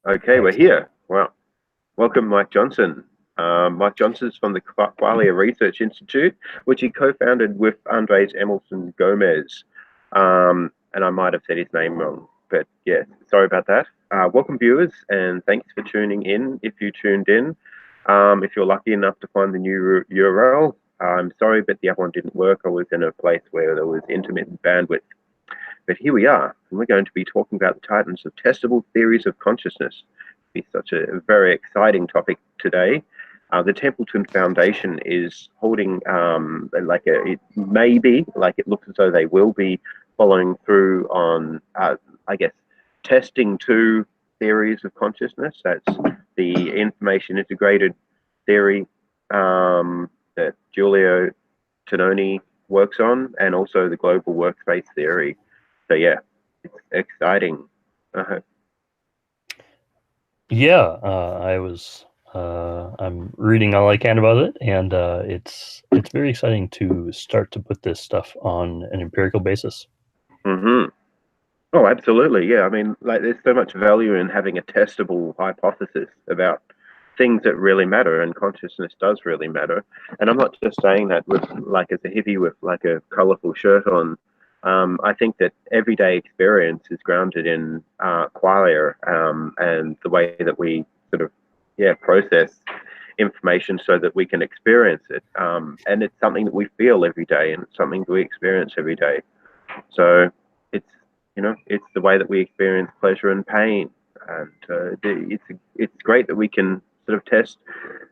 Okay, we're here. Wow. Welcome, Mike Johnson. Mike Johnson's from the Qualia Research Institute, which he co-founded with Andres Emerson Gomez. And I might have said his name wrong, but yeah, sorry about that. Welcome, viewers, and thanks for tuning in. If you tuned in, if you're lucky enough to find the new URL, I'm sorry, but the other one didn't work. I was in a place where there was intermittent bandwidth. But here we are, and we're going to be talking about the titans of testable theories of consciousness. It's such a very exciting topic today. The Templeton Foundation is holding it may be, like it looks as though they will be following through on, I guess, testing two theories of consciousness. That's the information integrated theory that Giulio Tononi works on, and also the global workspace theory. So yeah, it's exciting. Yeah, I'm reading all I can about it, and it's very exciting to start to put this stuff on an empirical basis. Mm-hmm. Oh, absolutely. Yeah. I mean, like, there's so much value in having a testable hypothesis about things that really matter, and consciousness does really matter. And I'm not just saying that with, like, as a hippie with like a colorful shirt on. I think that everyday experience is grounded in qualia, and the way that we sort of, yeah, process information so that we can experience it. And it's something that we feel every day, and it's something that we experience every day. So it's, it's the way that we experience pleasure and pain, and it's great that we can sort of test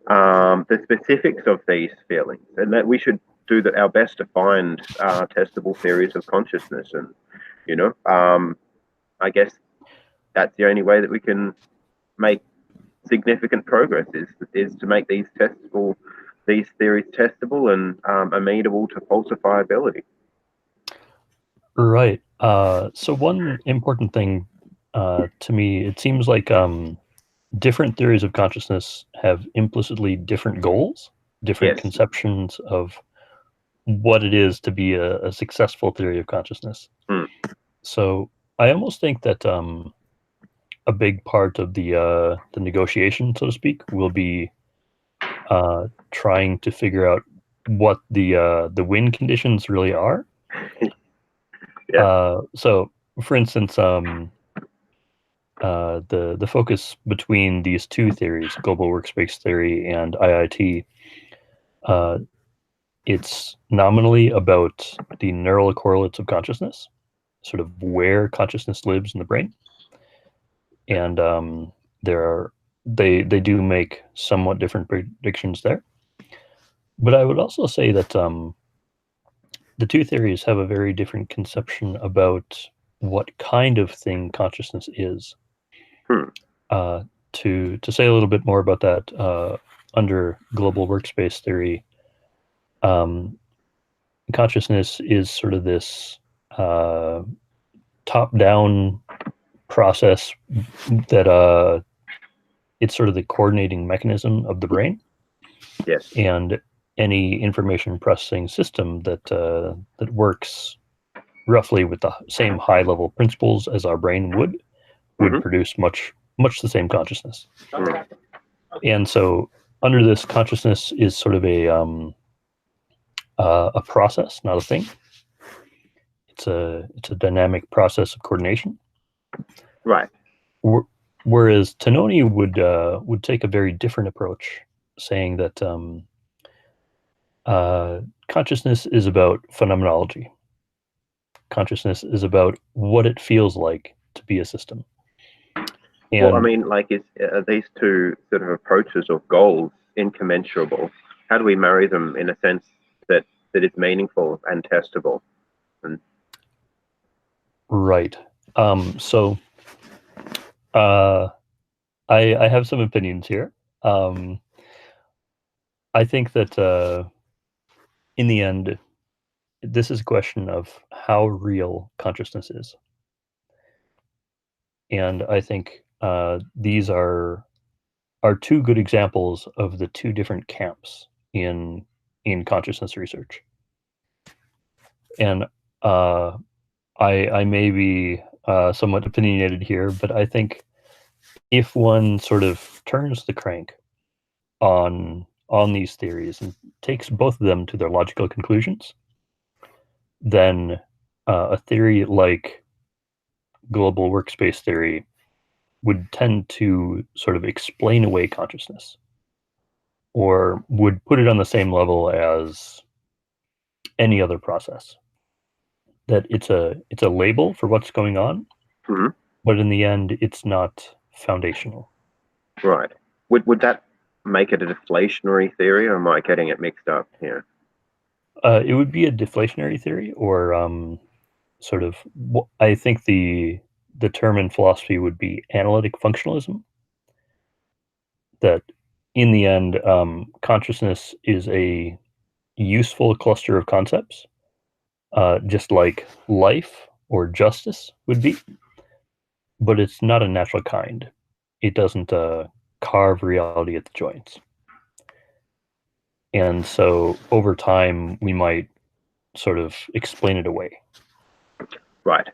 the specifics of these feelings, and that we should do our best to find testable theories of consciousness. And I guess that's the only way that we can make significant progress is to make these theories testable and amenable to falsifiability. Right. So one important thing to me, it seems like different theories of consciousness have implicitly different goals, different Yes. conceptions of what it is to be a successful theory of consciousness. Mm. So I almost think that a big part of the negotiation, so to speak, will be trying to figure out what the win conditions really are. Yeah. So, for instance, the focus between these two theories, global workspace theory and IIT, it's nominally about the neural correlates of consciousness, sort of where consciousness lives in the brain, and they do make somewhat different predictions there. But I would also say that the two theories have a very different conception about what kind of thing consciousness is. Hmm. To say a little bit more about that, under global workspace theory, consciousness is sort of this top-down process that it's sort of the coordinating mechanism of the brain, Yes. and any information processing system that works roughly with the same high-level principles as our brain would Mm-hmm. produce much the same consciousness. Mm. And so under this, consciousness is sort of a process, not a thing. It's a dynamic process of coordination. Right. Whereas Tononi would take a very different approach, saying that consciousness is about phenomenology. Consciousness is about what it feels like to be a system. Well, I And mean, like, are these two sort of approaches or goals incommensurable? How do we marry them in a sense that is meaningful and testable? And right. So uh, I have some opinions here. I think that in the end, this is a question of how real consciousness is. And I think these are two good examples of the two different camps in consciousness research. And I may be somewhat opinionated here, but I think if one sort of turns the crank on these theories and takes both of them to their logical conclusions, then a theory like global workspace theory would tend to sort of explain away consciousness, or would put it on the same level as any other process. That it's a label for what's going on, Mm-hmm. but in the end, it's not foundational. Right. Would that make it a deflationary theory, or am I getting it mixed up here? It would be a deflationary theory, or sort of. I think the term in philosophy would be analytic functionalism. That in the end, consciousness is a useful cluster of concepts, just like life or justice would be, but it's not a natural kind. It doesn't carve reality at the joints. And so over time, we might sort of explain it away. Right.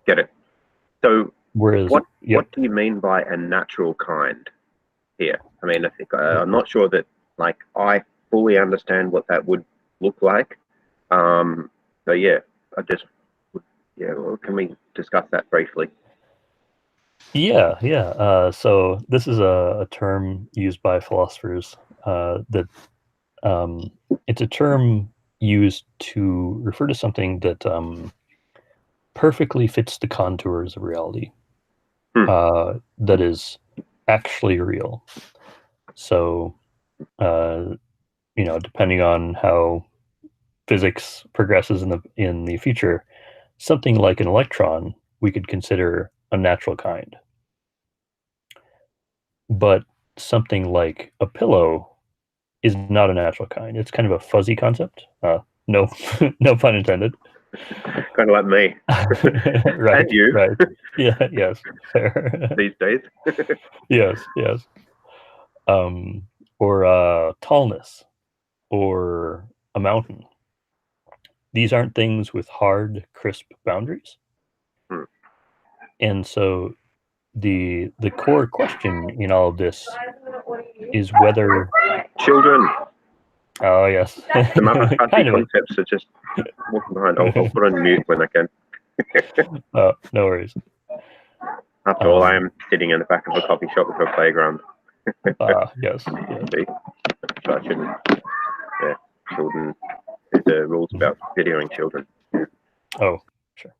Get it. So Whereas, what yep. do you mean by a natural kind here? I mean, I think I'm not sure that like I fully understand what that would look like. So yeah, well, can we discuss that briefly? Yeah. So this is a term used by philosophers that it's a term used to refer to something that perfectly fits the contours of reality, that is actually real. So, depending on how physics progresses in the future, something like an electron we could consider a natural kind, but something like a pillow is not a natural kind. It's kind of a fuzzy concept. No, no pun intended. Kind of like me. Right. And you. Right. Yeah. Yes. Fair. These days. Yes. Yes. Or tallness, or a mountain. These aren't things with hard, crisp boundaries. Hmm. And so the core question in all of this is whether Children. oh yes, Some other fuzzy kind of concepts are just walking behind. I'll put on mute when I can. no worries. After all, I am sitting in the back of a coffee shop with a playground. Yes. See? So I shouldn't. Yeah, children. There's rules about videoing children. Oh, sure.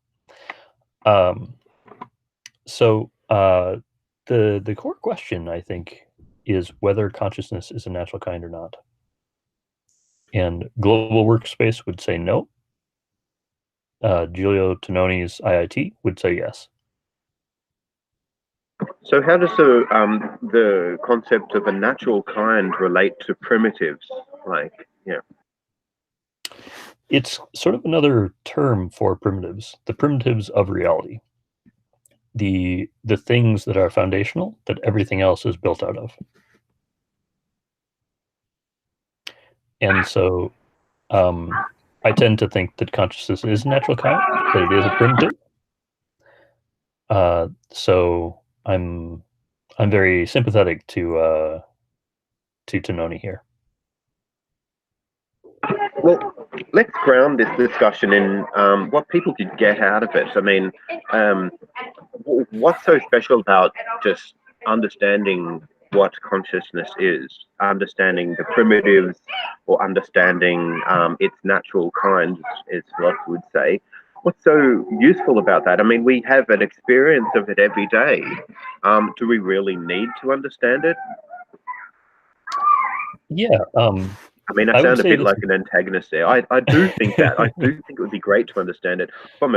So the core question, I think, is whether consciousness is a natural kind or not. And global workspace would say no. Giulio Tononi's IIT would say yes. So how does the concept of a natural kind relate to primitives? Like, yeah. It's sort of another term for primitives, the primitives of reality, the things that are foundational that everything else is built out of. And so I tend to think that consciousness is a natural kind, that it is a primitive. So I'm very sympathetic to Tononi here. Well, let's ground this discussion in what people could get out of it. I mean, what's so special about just understanding what consciousness is, understanding the primitives, or understanding its natural kind, as philosophy would say? What's so useful about that? I mean, we have an experience of it every day. Do we really need to understand it? Yeah. I mean, I I would sound a say bit this. like an antagonist there. I do think that. I do think it would be great to understand it from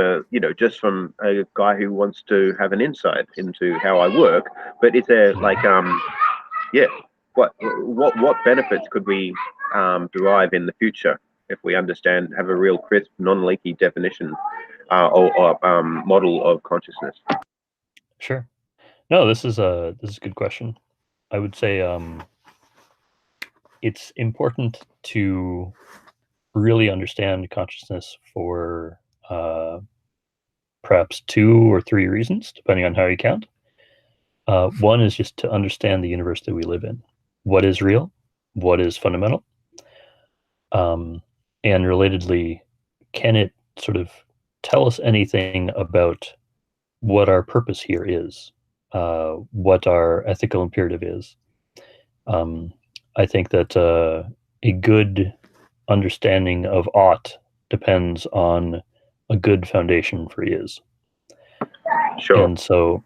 just from a guy who wants to have an insight into how I work. But is there like, yeah, what benefits could we derive in the future if we have a real crisp, non-leaky definition or model of consciousness? Sure. No, this is a good question. I would say it's important to really understand consciousness for perhaps 2 or 3 reasons, depending on how you count. One is just to understand the universe that we live in. What is real? What is fundamental? And relatedly, can it sort of tell us anything about what our purpose here is, what our ethical imperative is? I think that a good understanding of ought depends on a good foundation for is. Sure. And so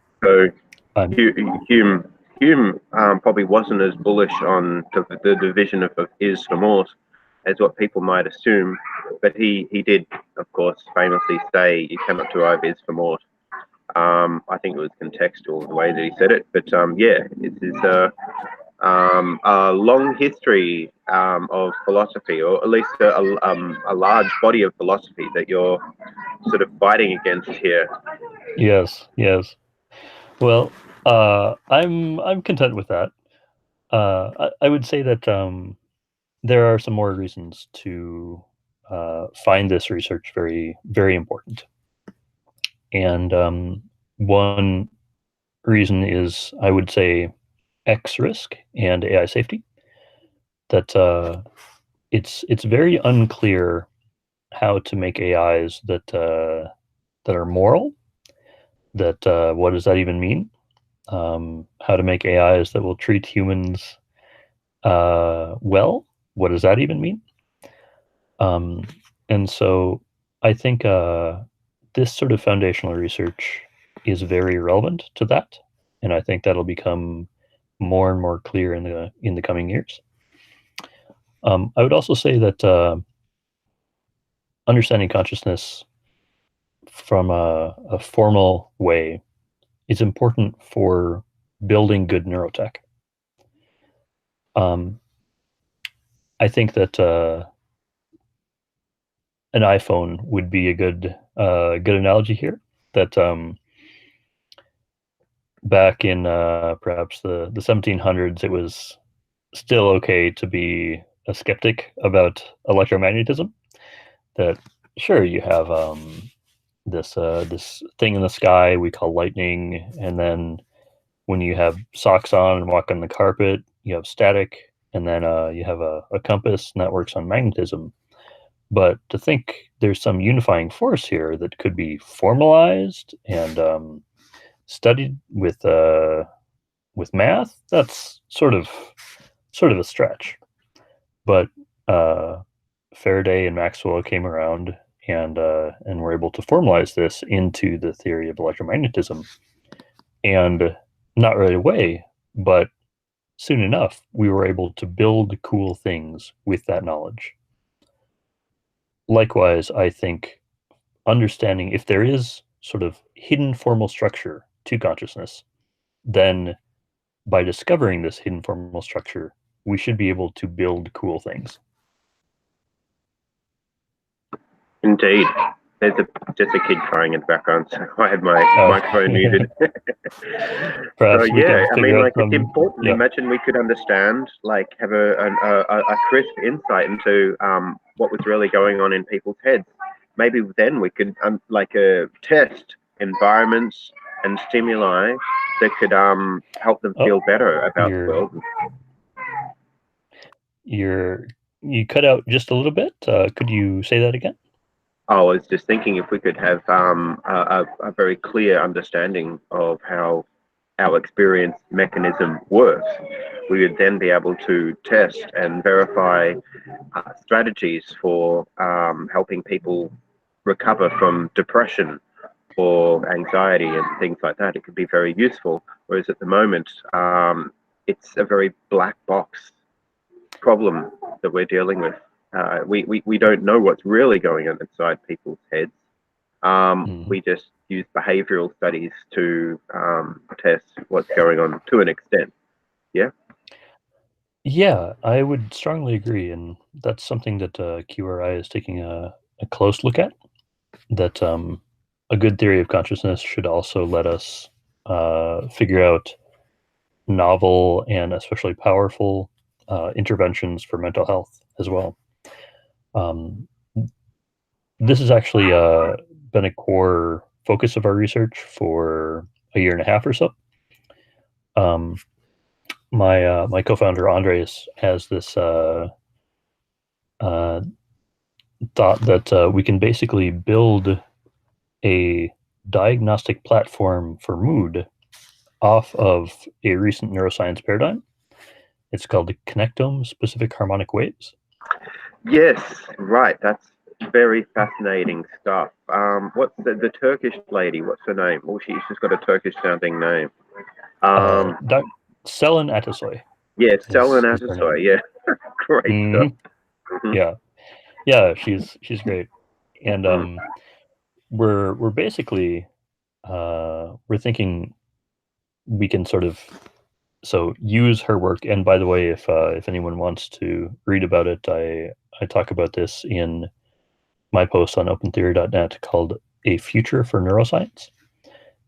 Hume probably wasn't as bullish on the division of is from ought as what people might assume, but he did, of course, famously say you cannot derive is from ought. I think it was contextual the way that he said it, but yeah, it is a long history of philosophy, or at least a large body of philosophy that you're sort of fighting against here. Yes, yes. Well, I'm content with that. I would say that there are some more reasons to find this research very, very important. And one reason is, I would say, X risk and AI safety. That it's very unclear how to make AIs that are moral. That what does that even mean? How to make AIs that will treat humans well? What does that even mean? And so I think this sort of foundational research is very relevant to that, and I think that'll become more and more clear in the coming years. I would also say that understanding consciousness from a formal way is important for building good neurotech. I think that an iPhone would be a good analogy here. That back in perhaps the 1700s, it was still okay to be a skeptic about electromagnetism. That sure, you have this thing in the sky we call lightning, and then when you have socks on and walk on the carpet, you have static, and then you have a compass, and that works on magnetism. But to think there's some unifying force here that could be formalized and studied with math, that's sort of a stretch. But Faraday and Maxwell came around and were able to formalize this into the theory of electromagnetism. And not right away, but soon enough, we were able to build cool things with that knowledge. Likewise, I think understanding if there is sort of hidden formal structure to consciousness, then by discovering this hidden formal structure, we should be able to build cool things. Indeed. There's just a kid crying in the background, so I had my microphone muted. So yeah, I mean, like it's important. Yeah. Imagine we could understand, like, have a crisp insight into what was really going on in people's heads. Maybe then we could test environments and stimuli that could help them feel better about the world. You cut out just a little bit. Could you say that again? I was just thinking if we could have a very clear understanding of how our experience mechanism works, we would then be able to test and verify strategies for helping people recover from depression or anxiety and things like that. It could be very useful, whereas at the moment, it's a very black box problem that we're dealing with. We don't know what's really going on inside people's heads. We just use behavioral studies to test what's going on to an extent. Yeah? Yeah, I would strongly agree. And that's something that QRI is taking a close look at. That a good theory of consciousness should also let us figure out novel and especially powerful interventions for mental health as well. This has actually been a core focus of our research for a year and a half or so. my co-founder Andres has this thought that we can basically build a diagnostic platform for mood off of a recent neuroscience paradigm. It's called the connectome specific harmonic waves. Yes, right. That's very fascinating stuff. What's the Turkish lady? What's her name? Oh, she's just got a Turkish sounding name. Selin Atasoy. Yeah, Selin Is her name. Atasoy. Yeah, great stuff. Yeah, she's great, and we're basically we're thinking we can sort of use her work. And by the way, if anyone wants to read about it, I talk about this in my post on opentheory.net called A Future for Neuroscience.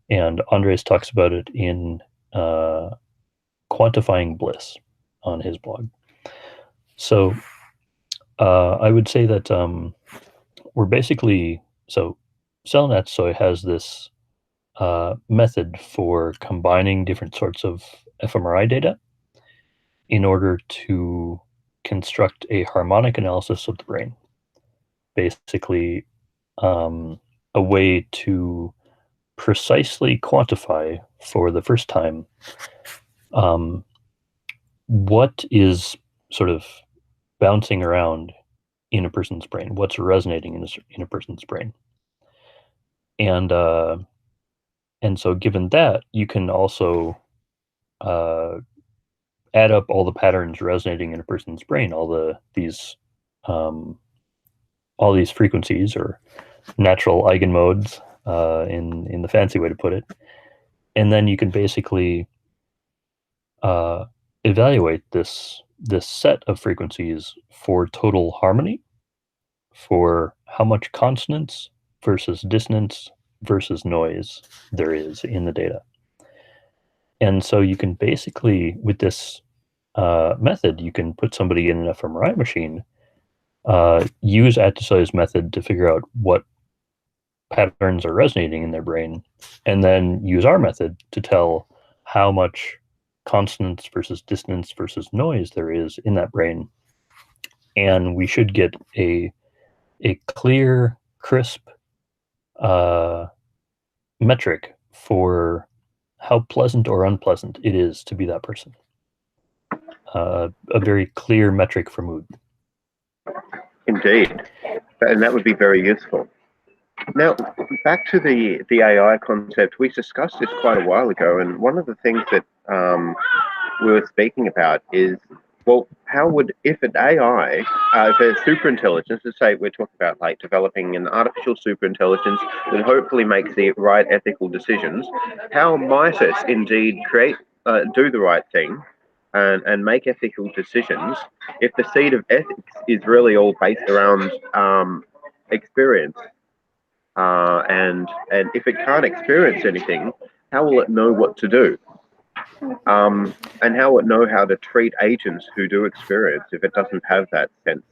And Andres talks about it in Quantifying Bliss on his blog. So I would say that we're basically, Selin has this method for combining different sorts of fMRI data in order to construct a harmonic analysis of the brain. Basically, a way to precisely quantify for the first time what is sort of bouncing around in a person's brain, what's resonating in a person's brain. And so given that, you can also add up all the patterns resonating in a person's brain, all these frequencies, or natural eigenmodes, in the fancy way to put it, and then you can basically evaluate this set of frequencies for total harmony, for how much consonance versus dissonance versus noise there is in the data. And so you can basically, with this method, you can put somebody in an fMRI machine, use Atasoy's method to figure out what patterns are resonating in their brain, and then use our method to tell how much consonance versus dissonance versus noise there is in that brain. And we should get a clear, crisp metric for how pleasant or unpleasant it is to be that person. A very clear metric for mood. Indeed, and that would be very useful. Now, back to the AI concept, we discussed this quite a while ago, and one of the things that we were speaking about is, well, how would, if an AI, if a superintelligence, let's say we're talking about like developing an artificial superintelligence that hopefully makes the right ethical decisions, how might it indeed do the right thing and make ethical decisions if the seed of ethics is really all based around experience? And if it can't experience anything, how will it know what to do? And how will it know how to treat agents who do experience if it doesn't have that sense,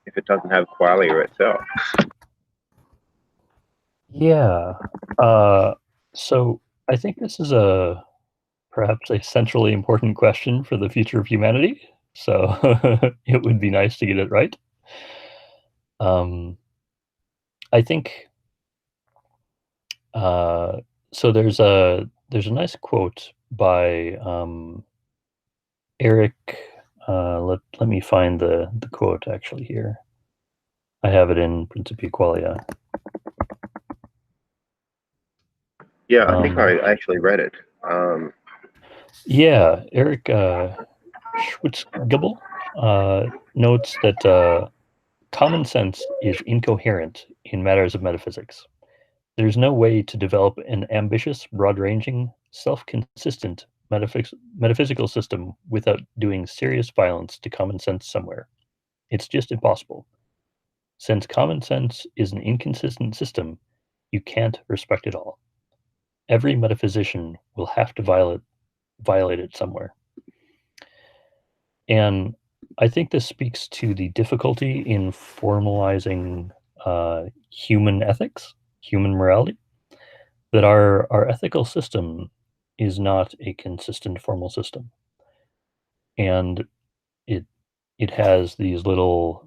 if it doesn't have qualia itself? Yeah. So I think this is perhaps a centrally important question for the future of humanity. So it would be nice to get it right. I think so. There's a nice quote by Eric. Let me find the quote actually here. I have it in Principia Qualia. Yeah, I think I actually read it. Yeah, Eric Schwitzgebel notes that common sense is incoherent in matters of metaphysics. There's no way to develop an ambitious, broad-ranging, self-consistent metaphysical system without doing serious violence to common sense somewhere. It's just impossible. Since common sense is an inconsistent system, you can't respect it all. Every metaphysician will have to violate it somewhere. And I think this speaks to the difficulty in formalizing human ethics, human morality, that our ethical system is not a consistent formal system, and it has these little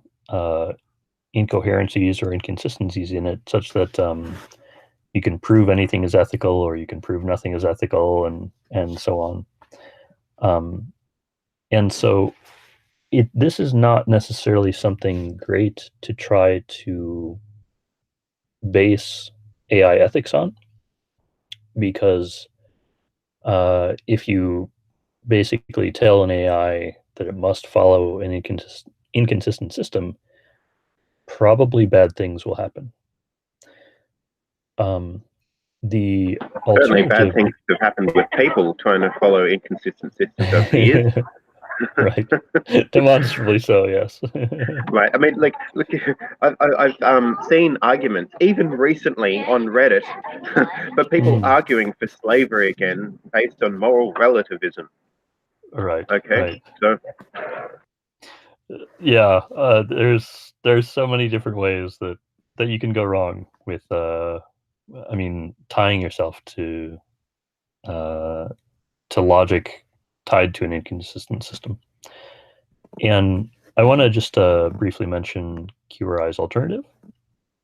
incoherencies or inconsistencies in it, such that you can prove anything is ethical, or you can prove nothing is ethical, and so on. And so this is not necessarily something great to try to base AI ethics on, because if you basically tell an AI that it must follow an inconsistent system, probably bad things will happen. The Certainly bad alternative, things have happened with people trying to follow inconsistent systems over the years. right? Demonstrably so, yes. Right. I mean, like, look, I've seen arguments even recently on Reddit, but people arguing for slavery again based on moral relativism. Right. Okay. Right. So yeah, there's so many different ways that you can go wrong with I mean, tying yourself to logic tied to an inconsistent system. And I want to just briefly mention QRI's alternative,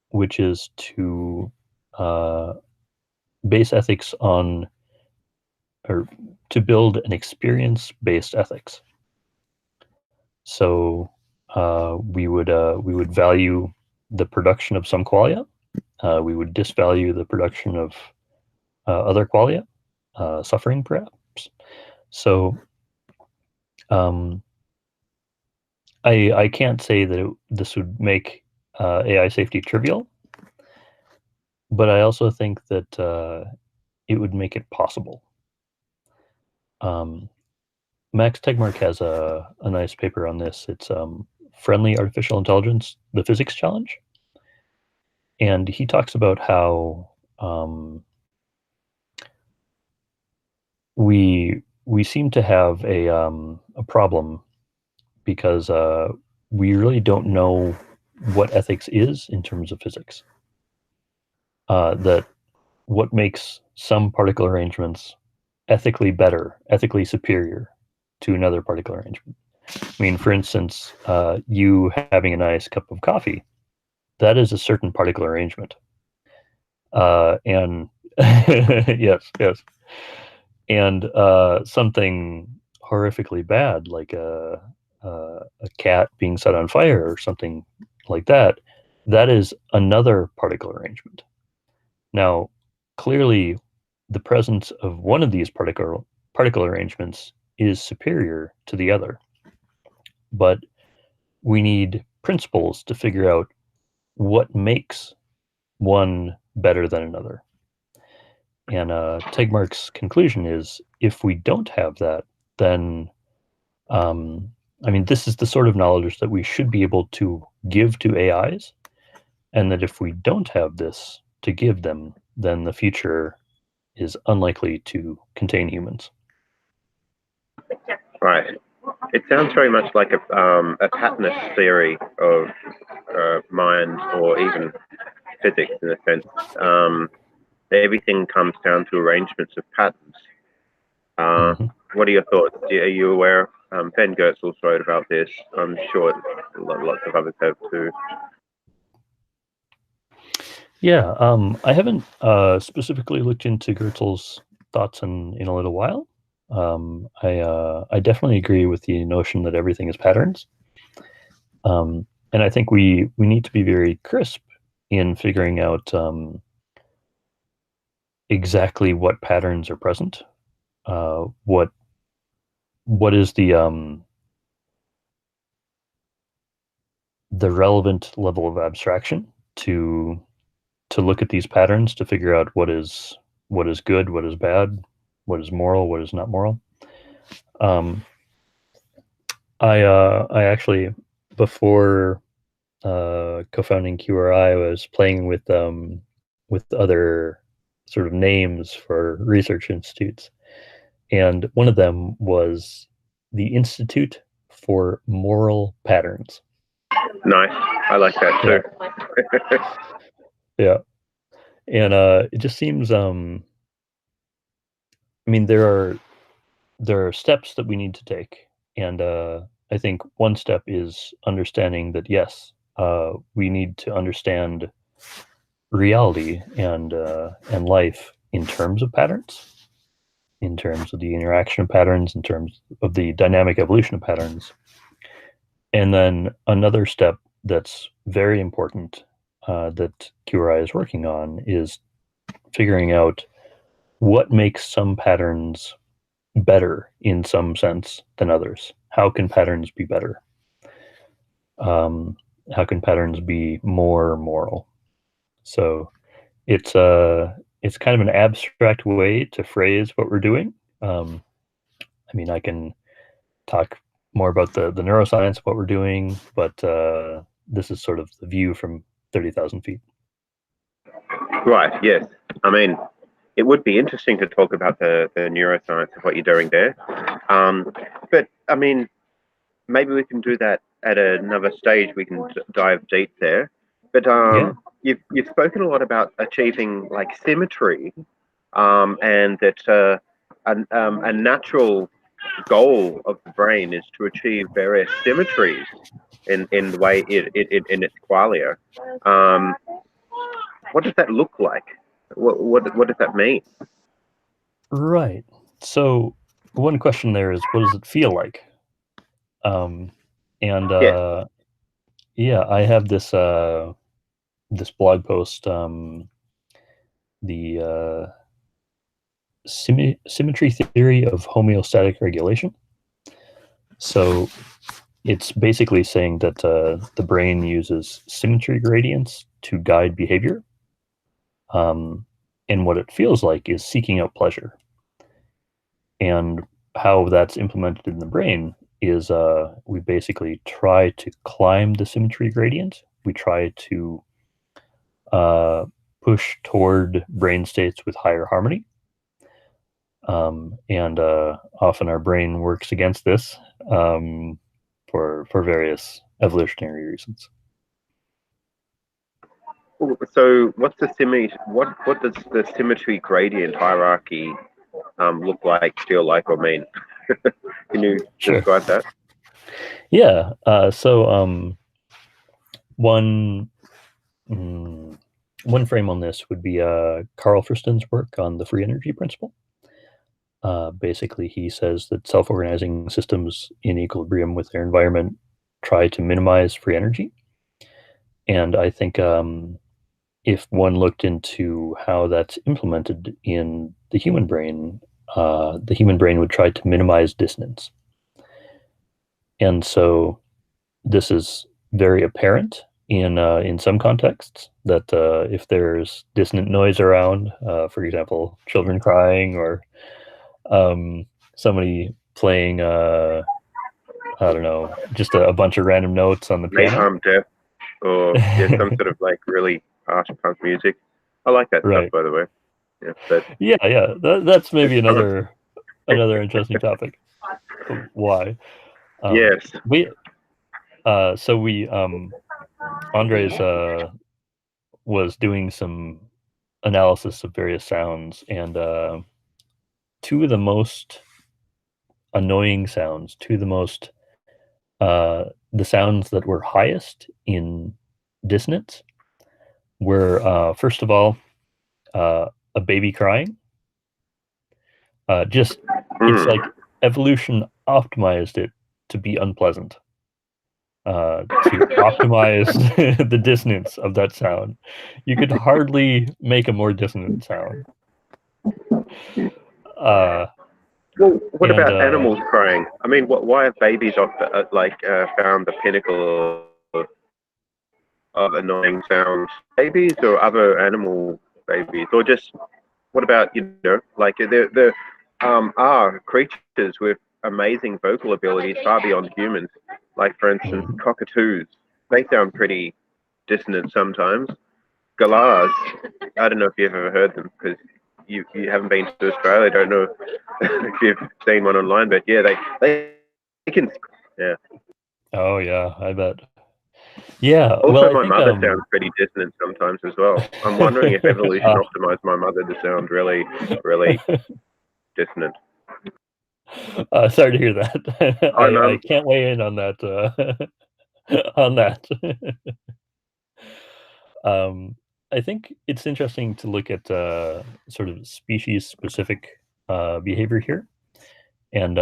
which is to base ethics on, or to build an experience-based ethics. So we would value the production of some qualia. We would disvalue the production of other qualia, suffering perhaps. So I can't say that this would make AI safety trivial, but I also think that it would make it possible. Max Tegmark has a nice paper on this. It's Friendly Artificial Intelligence, the Physics Challenge. And he talks about how we seem to have a problem, because we really don't know what ethics is in terms of physics. That what makes some particle arrangements ethically better, ethically superior to another particle arrangement. I mean, for instance, you having a nice cup of coffee, that is a certain particle arrangement. And yes, yes. And something horrifically bad, like a cat being set on fire or something like that, that is another particle arrangement. Now, clearly, the presence of one of these particle arrangements is superior to the other, but we need principles to figure out what makes one better than another. And Tegmark's conclusion is, if we don't have that, then I mean, this is the sort of knowledge that we should be able to give to AIs, and that if we don't have this to give them, then the future is unlikely to contain humans. right. It sounds very much like a patternist theory of mind, or even physics in a sense. Everything comes down to arrangements of patterns. What are your thoughts? Are you aware? Ben Goetzel's wrote about this. I'm sure lots of others have too. Yeah, I haven't specifically looked into Goetzel's thoughts in a little while. I definitely agree with the notion that everything is patterns. And I think we need to be very crisp in figuring out exactly what patterns are present. What is the relevant level of abstraction to look at these patterns, to figure out what is good, what is bad, what is moral, what is not moral. I actually, before co-founding QRI, I was playing with other sort of names for research institutes, and one of them was the Institute for Moral Patterns. Nice, I like that too. Yeah, and it just seems, I I mean, there are steps that we need to take, and I think one step is understanding that yes, we need to understand reality and life in terms of patterns, in terms of the interaction of patterns, in terms of the dynamic evolution of patterns. And then another step that's very important that QRI is working on is figuring out what makes some patterns better in some sense than others. How can patterns be better? How can patterns be more moral? So it's kind of an abstract way to phrase what we're doing. I mean, I can talk more about the neuroscience of what we're doing, but this is sort of the view from 30,000 feet. Right. Yes. I mean, it would be interesting to talk about the neuroscience of what you're doing there. But I mean, maybe we can do that at another stage. We can dive deep there. But Yeah. you've spoken a lot about achieving like symmetry, and that a natural goal of the brain is to achieve various symmetries in the way in its qualia. What does that look like? What does that mean? Right. So one question there is, what does it feel like? And Yeah. yeah, I have this this blog post, the symmetry theory of homeostatic regulation. So it's basically saying that the brain uses symmetry gradients to guide behavior. And what it feels like is seeking out pleasure. And how that's implemented in the brain is we basically try to climb the symmetry gradient. We try to push toward brain states with higher harmony. And often our brain works against this for various evolutionary reasons. So what's the what does the symmetry gradient hierarchy look like, feel like, or mean? Can you Sure. describe that? Yeah. So one one frame on this would be Carl Friston's work on the free energy principle. Basically, he says that self-organizing systems in equilibrium with their environment try to minimize free energy. And I think if one looked into how that's implemented in the human brain would try to minimize dissonance. And so this is very apparent in some contexts that if there's dissonant noise around, for example, children crying or somebody playing, I don't know, just a bunch of random notes on the piano. Napalm Death, or some sort of like really harsh punk music. I like that stuff, Right. by the way. Yeah, but Yeah. That's maybe another interesting topic. Why? yes. Andres was doing some analysis of various sounds, and two of the most annoying sounds, the sounds that were highest in dissonance were, first of all, a baby crying. It's like evolution optimized it to be unpleasant, to optimize the dissonance of that sound. You could hardly make a more dissonant sound. Well, what about animals crying? I mean, why have babies found the pinnacle of annoying sounds? Babies or other animal babies, or just what about like there are creatures with amazing vocal abilities far beyond humans. Like for instance, cockatoos. They sound pretty dissonant sometimes. Galahs. I don't know if you've ever heard them because you haven't been to Australia. I don't know if you've seen one online, but yeah, they can. Yeah. Oh yeah, I bet. Yeah, well, Also, I my think mother sounds pretty dissonant sometimes as well. I'm wondering if evolution optimized my mother to sound really, really dissonant. Sorry to hear that. I can't weigh in on that. On that. I think it's interesting to look at sort of species-specific behavior here, and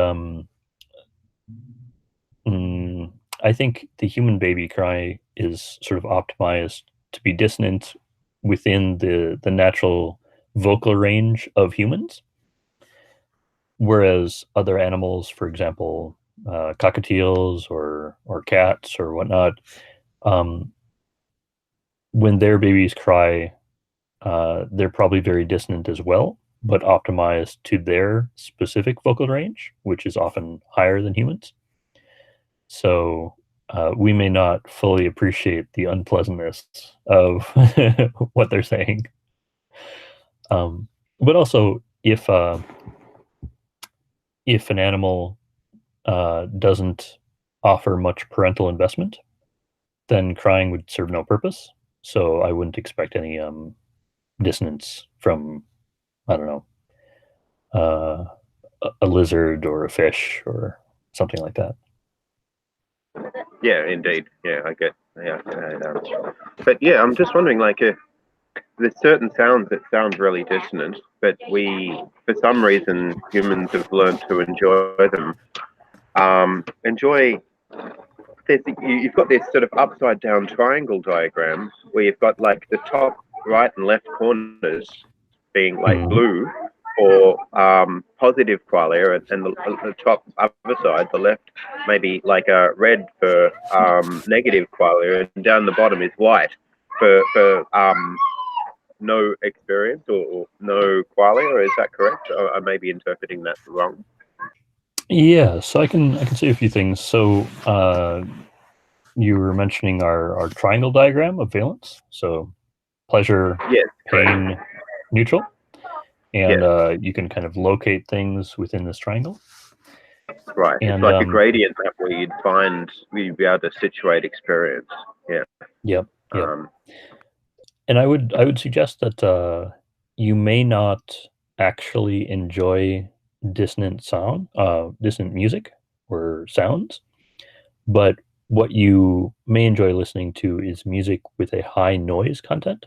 I think the human baby cry is sort of optimized to be dissonant within the natural vocal range of humans, whereas other animals, for example, cockatiels or cats or whatnot, when their babies cry, they're probably very dissonant as well, but optimized to their specific vocal range, which is often higher than humans. So we may not fully appreciate the unpleasantness of what they're saying. But also, if an animal doesn't offer much parental investment, then crying would serve no purpose. So I wouldn't expect any dissonance from, I don't know, a lizard or a fish or something like that. Yeah, indeed. Yeah, I get. Yeah, but yeah, I'm just wondering, like, there's certain sounds that sound really dissonant, but we, for some reason, humans have learned to enjoy them. You've got this sort of upside down triangle diagram where you've got like the top right and left corners being like blue or positive qualia, and the top other side, the left, maybe like a red for negative qualia, and down the bottom is white for no experience or no qualia. Is that correct? Or I may be interpreting that wrong. Yeah, so I can say a few things. So you were mentioning our triangle diagram of valence. So pleasure, Yes, pain, correct. neutral. And Yes. you can kind of locate things within this triangle. Right. And, it's like a gradient that we'd be able to situate experience. Yeah. Yep. And I would suggest that you may not actually enjoy dissonant music or sounds, but what you may enjoy listening to is music with a high noise content.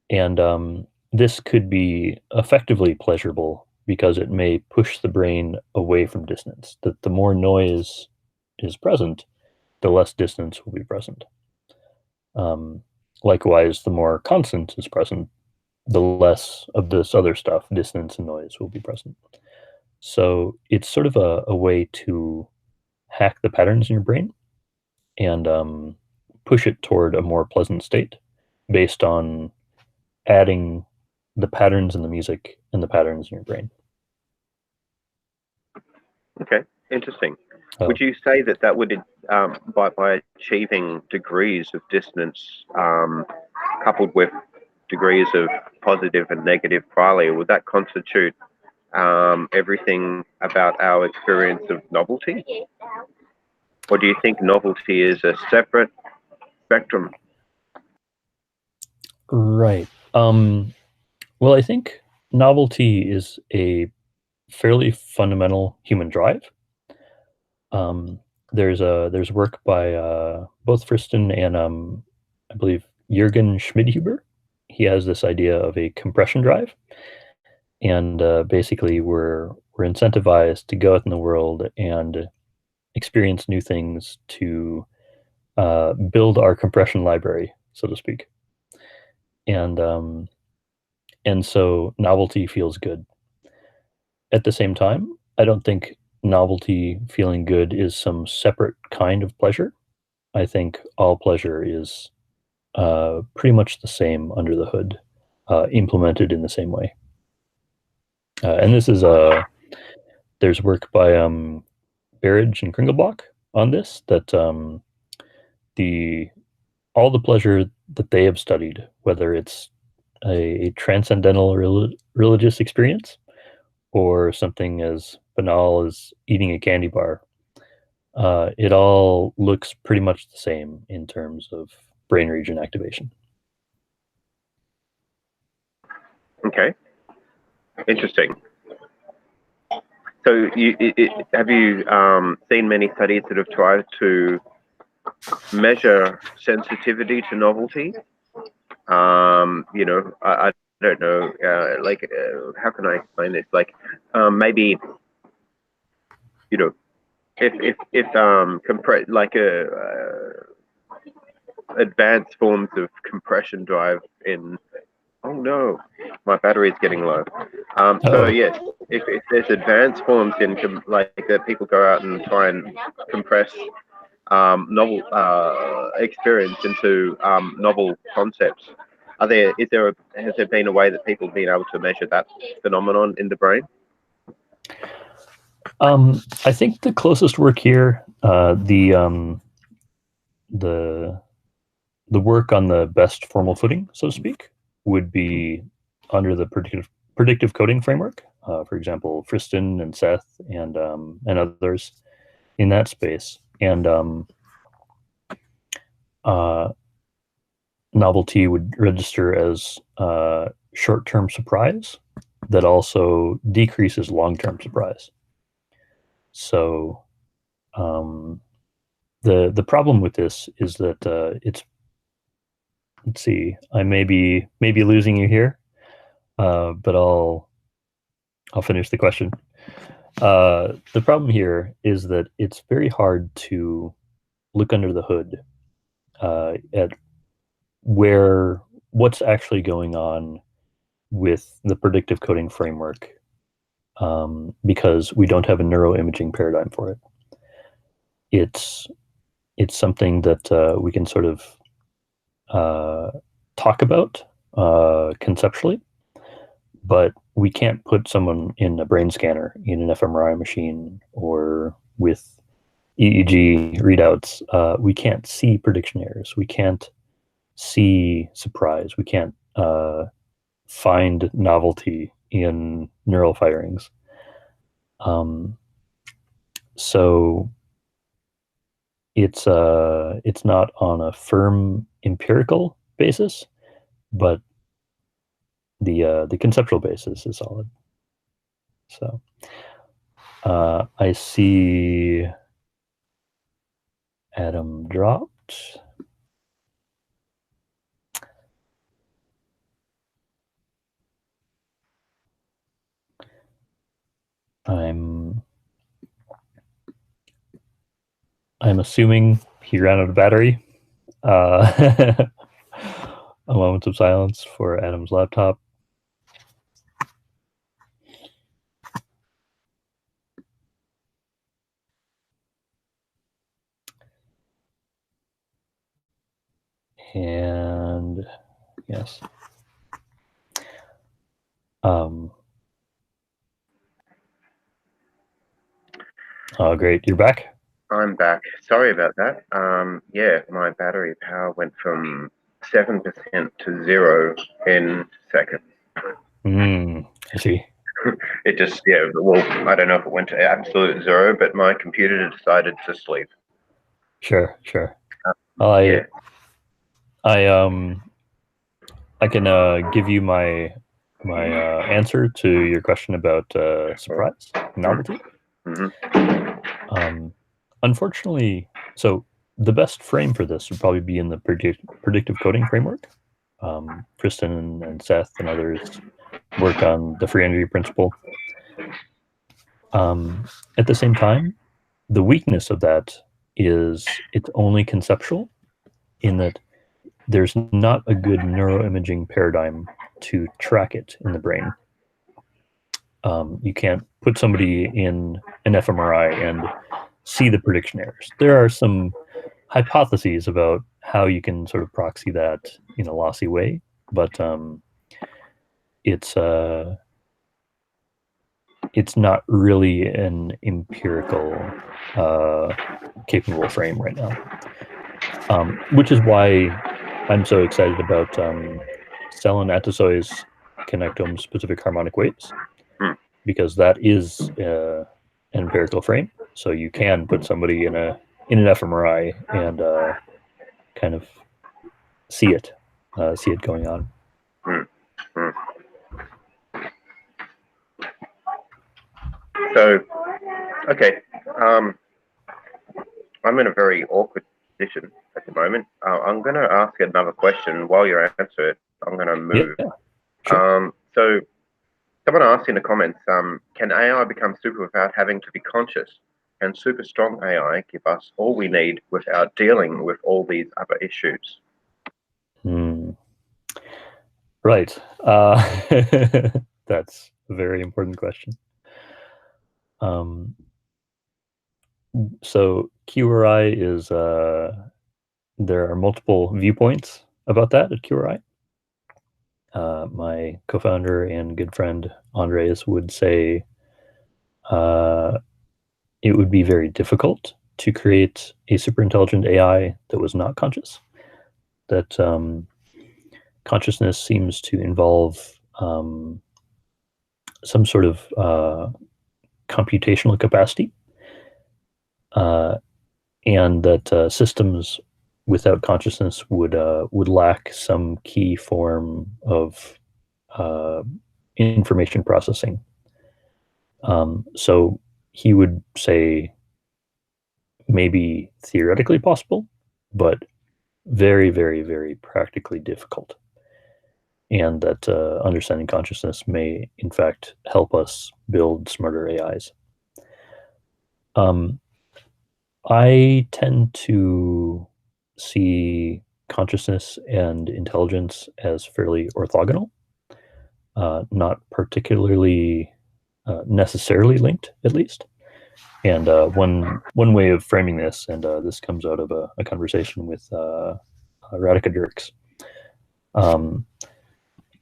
And this could be effectively pleasurable because it may push the brain away from dissonance. That the more noise is present, the less dissonance will be present. Likewise, the more constant is present, the less of this other stuff, dissonance and noise, will be present. So it's sort of a way to hack the patterns in your brain and push it toward a more pleasant state based on adding the patterns in the music and the patterns in your brain. Okay, interesting. Would you say that would, by achieving degrees of dissonance coupled with degrees of positive and negative qualia, would that constitute everything about our experience of novelty? Or do you think novelty is a separate spectrum? Right. Well, I think novelty is a fairly fundamental human drive. There's work by both Friston and I believe Jürgen Schmidhuber. He has this idea of a compression drive, and basically we're incentivized to go out in the world and experience new things to build our compression library, so to speak. And so novelty feels good. At the same time, I don't think novelty feeling good is some separate kind of pleasure. I think all pleasure is pretty much the same under the hood, implemented in the same way. And this is there's work by Berridge and Kringelbach on this, that all the pleasure that they have studied, whether it's a transcendental religious experience or something as banal as eating a candy bar, it all looks pretty much the same in terms of brain region activation. Okay. Interesting. So, have you seen many studies that have tried to measure sensitivity to novelty? I don't know. How can I explain this? Like, maybe if compress like advanced forms of compression drive in. Oh no, my battery is getting low. So yes, if there's advanced forms in like that, people go out and try and compress novel experience into novel concepts. Has there been a way that people have been able to measure that phenomenon in the brain? I think the closest work here, the work on the best formal footing, so to speak, would be under the predictive coding framework. For example, Friston and Seth and others in that space. And novelty would register as short-term surprise that also decreases long-term surprise. So the problem with this is that it's, let's see, I may be losing you here, but I'll finish the question. The problem here is that it's very hard to look under the hood at what's actually going on with the predictive coding framework, because we don't have a neuroimaging paradigm for it. It's something that we can sort of talk about conceptually, but we can't put someone in a brain scanner in an fMRI machine or with EEG readouts. We can't see prediction errors. We can't see surprise. We can't find novelty in neural firings. So it's not on a firm empirical basis, but the conceptual basis is solid. So I see Adam dropped. I'm assuming he ran out of battery. A moment of silence for Adam's laptop. And yes. Oh, great. You're back? I'm back. Sorry about that. Yeah, my battery power went from 7% to 0 in seconds. I see. It just, yeah, well, I don't know if it went to absolute 0, but my computer decided to sleep. Sure. Yeah. I can give you my answer to your question about surprise, novelty. Unfortunately, so the best frame for this would probably be in the predictive coding framework. Friston and Seth and others work on the free energy principle. At the same time, the weakness of that is it's only conceptual, in that there's not a good neuroimaging paradigm to track it in the brain. You can't put somebody in an fMRI and see the prediction errors. There are some hypotheses about how you can sort of proxy that in a lossy way, but it's not really an empirical capable frame right now, which is why I'm so excited about Selin Atasoy's connectome specific harmonic waves, because that is an empirical frame. So you can put somebody in an fMRI and kind of see it going on. So, okay, I'm in a very awkward position at the moment. I'm going to ask another question while you answer it. I'm going to Yeah, move. sure. So, someone asked in the comments, can AI become super without having to be conscious? Can super strong AI give us all we need without dealing with all these other issues? Right. That's a very important question. So QRI is, there are multiple viewpoints about that at QRI. My co-founder and good friend Andres would say it would be very difficult to create a super intelligent AI that was not conscious. That consciousness seems to involve some sort of computational capacity, and that systems without consciousness would lack some key form of information processing. So he would say maybe theoretically possible, but very, very, very practically difficult. And that understanding consciousness may, in fact, help us build smarter AIs. I tend to see consciousness and intelligence as fairly orthogonal, not particularly necessarily linked, at least. And one way of framing this, and this comes out of a conversation with Radhika Dirks,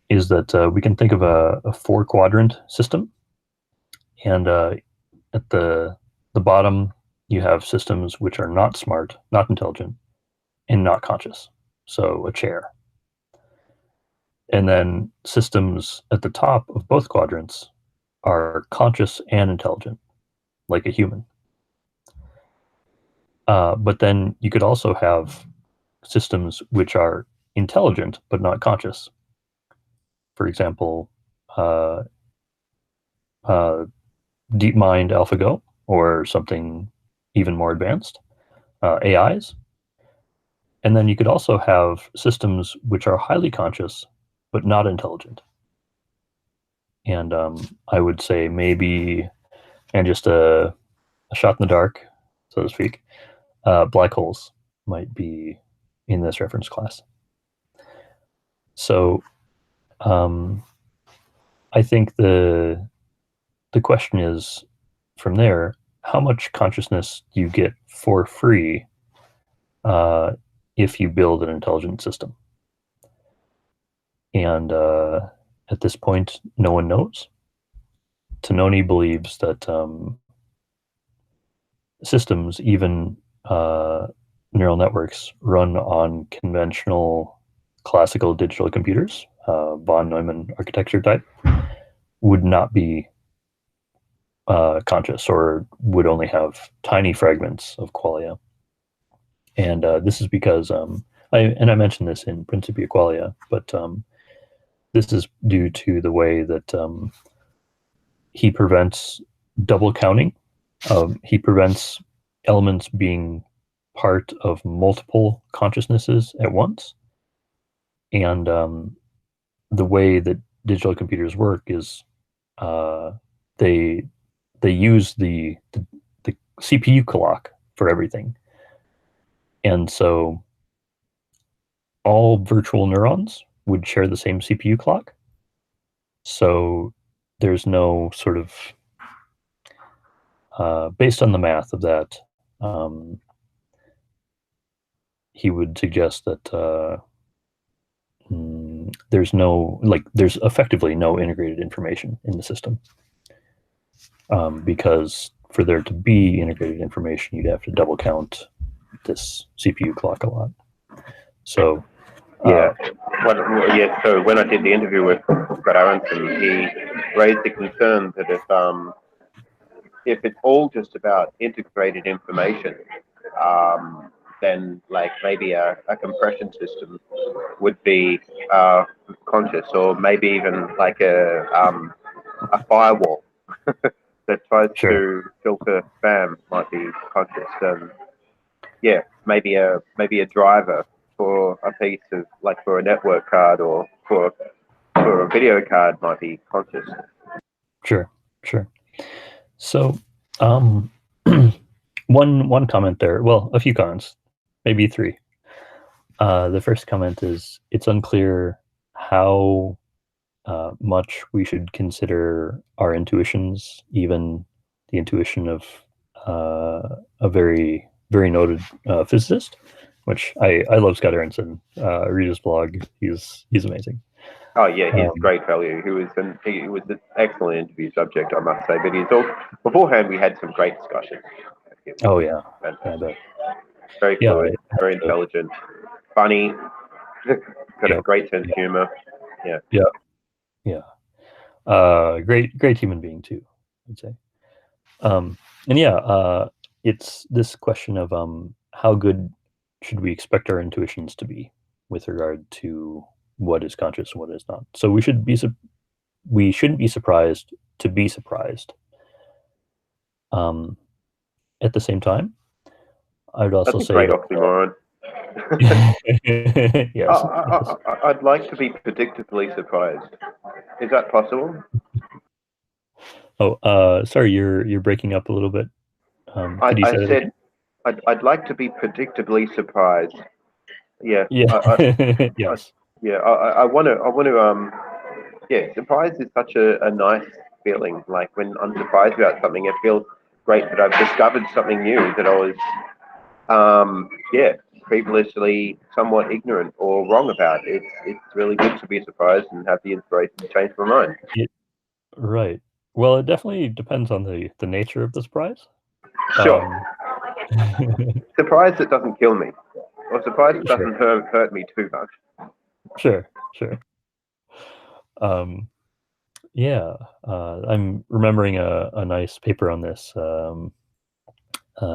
is that we can think of a four-quadrant system, and at the bottom you have systems which are not smart, not intelligent, and not conscious. So a chair. And then systems at the top of both quadrants are conscious and intelligent, like a human. But then you could also have systems which are intelligent but not conscious. For example, uh, DeepMind AlphaGo, or something even more advanced, AIs. And then you could also have systems which are highly conscious but not intelligent. And I would say maybe, and just a shot in the dark, so to speak, black holes might be in this reference class. So I think the question is, from there, how much consciousness do you get for free if you build an intelligent system? And at this point, no one knows. Tononi believes that systems, even neural networks, run on conventional classical digital computers, von Neumann architecture type, would not be conscious, or would only have tiny fragments of qualia. And this is because, I mentioned this in Principia Qualia, but this is due to the way that he prevents double counting. He prevents elements being part of multiple consciousnesses at once. And the way that digital computers work is they use the CPU clock for everything. And so all virtual neurons would share the same CPU clock. So there's no sort of, based on the math of that, he would suggest that there's effectively no integrated information in the system. Because for there to be integrated information, you'd have to double count this CPU clock a lot. So yeah, so when I did the interview with Scott Aronson, he raised the concern that if it's all just about integrated information, then like maybe a compression system would be conscious, or maybe even like a firewall that tries Sure. to filter spam might be conscious. Yeah, maybe a driver for a piece of, like, for a network card or for a video card might be conscious. Sure. So, one comment there. Well, a few comments, maybe three. The first comment is it's unclear how much we should consider our intuitions, even the intuition of a very noted physicist, which I love Scott Aronson. Read his blog. He's amazing. Oh yeah, he's great value. He was an excellent interview subject, I must say. But beforehand we had some great discussions. Oh yeah, fantastic. Very yeah, fluid, very intelligent, funny, got a great sense of humor. Great human being too, I'd say. And yeah, it's this question of how good should we expect our intuitions to be with regard to what is conscious and what is not. So we shouldn't be surprised to be surprised. At the same time, I would also say great oxymoron. Yes. I'd like to be predictably surprised. Is that possible? Oh, sorry, you're breaking up a little bit. I said I'd like to be predictably surprised. Yeah. Yes. I want to. Yeah, surprise is such a nice feeling. Like when I'm surprised about something, it feels great that I've discovered something new that I was, previously somewhat ignorant or wrong about. It's really good to be surprised and have the inspiration to change my mind. Right. Well, it definitely depends on the nature of the surprise. Sure. Surprise that doesn't kill me, or surprise that doesn't hurt me too much. Sure. Yeah, I'm remembering a nice paper on this,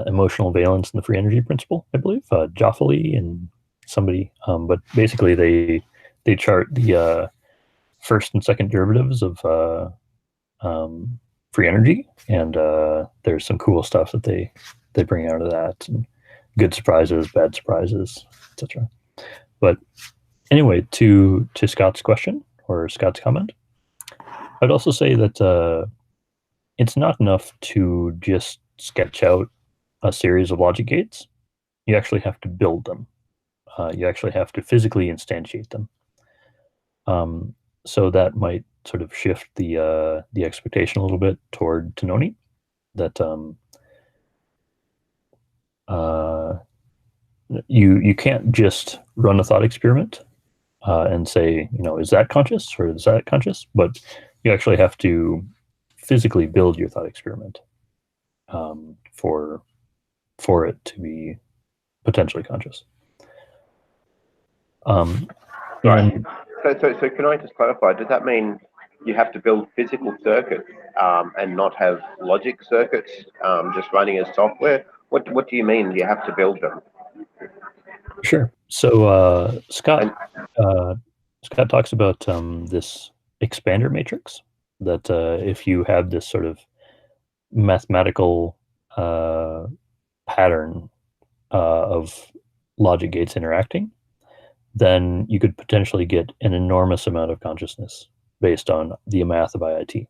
emotional valence and the free energy principle, I believe, Joffoli and somebody. But basically, they chart the first and second derivatives of free energy, and there's some cool stuff that they bring out of that, and good surprises, bad surprises, etc. But anyway, to Scott's question or Scott's comment, I'd also say that it's not enough to just sketch out a series of logic gates. You actually have to build them. You actually have to physically instantiate them. So that might sort of shift the expectation a little bit toward Tononi, that you can't just run a thought experiment and say, is that conscious or is that conscious? But you actually have to physically build your thought experiment for it to be potentially conscious. Right. So can I just clarify? Does that mean you have to build physical circuits and not have logic circuits just running as software? What do you mean you have to build them? Sure. So Scott talks about this expander matrix, that if you have this sort of mathematical pattern of logic gates interacting, then you could potentially get an enormous amount of consciousness based on the math of IIT.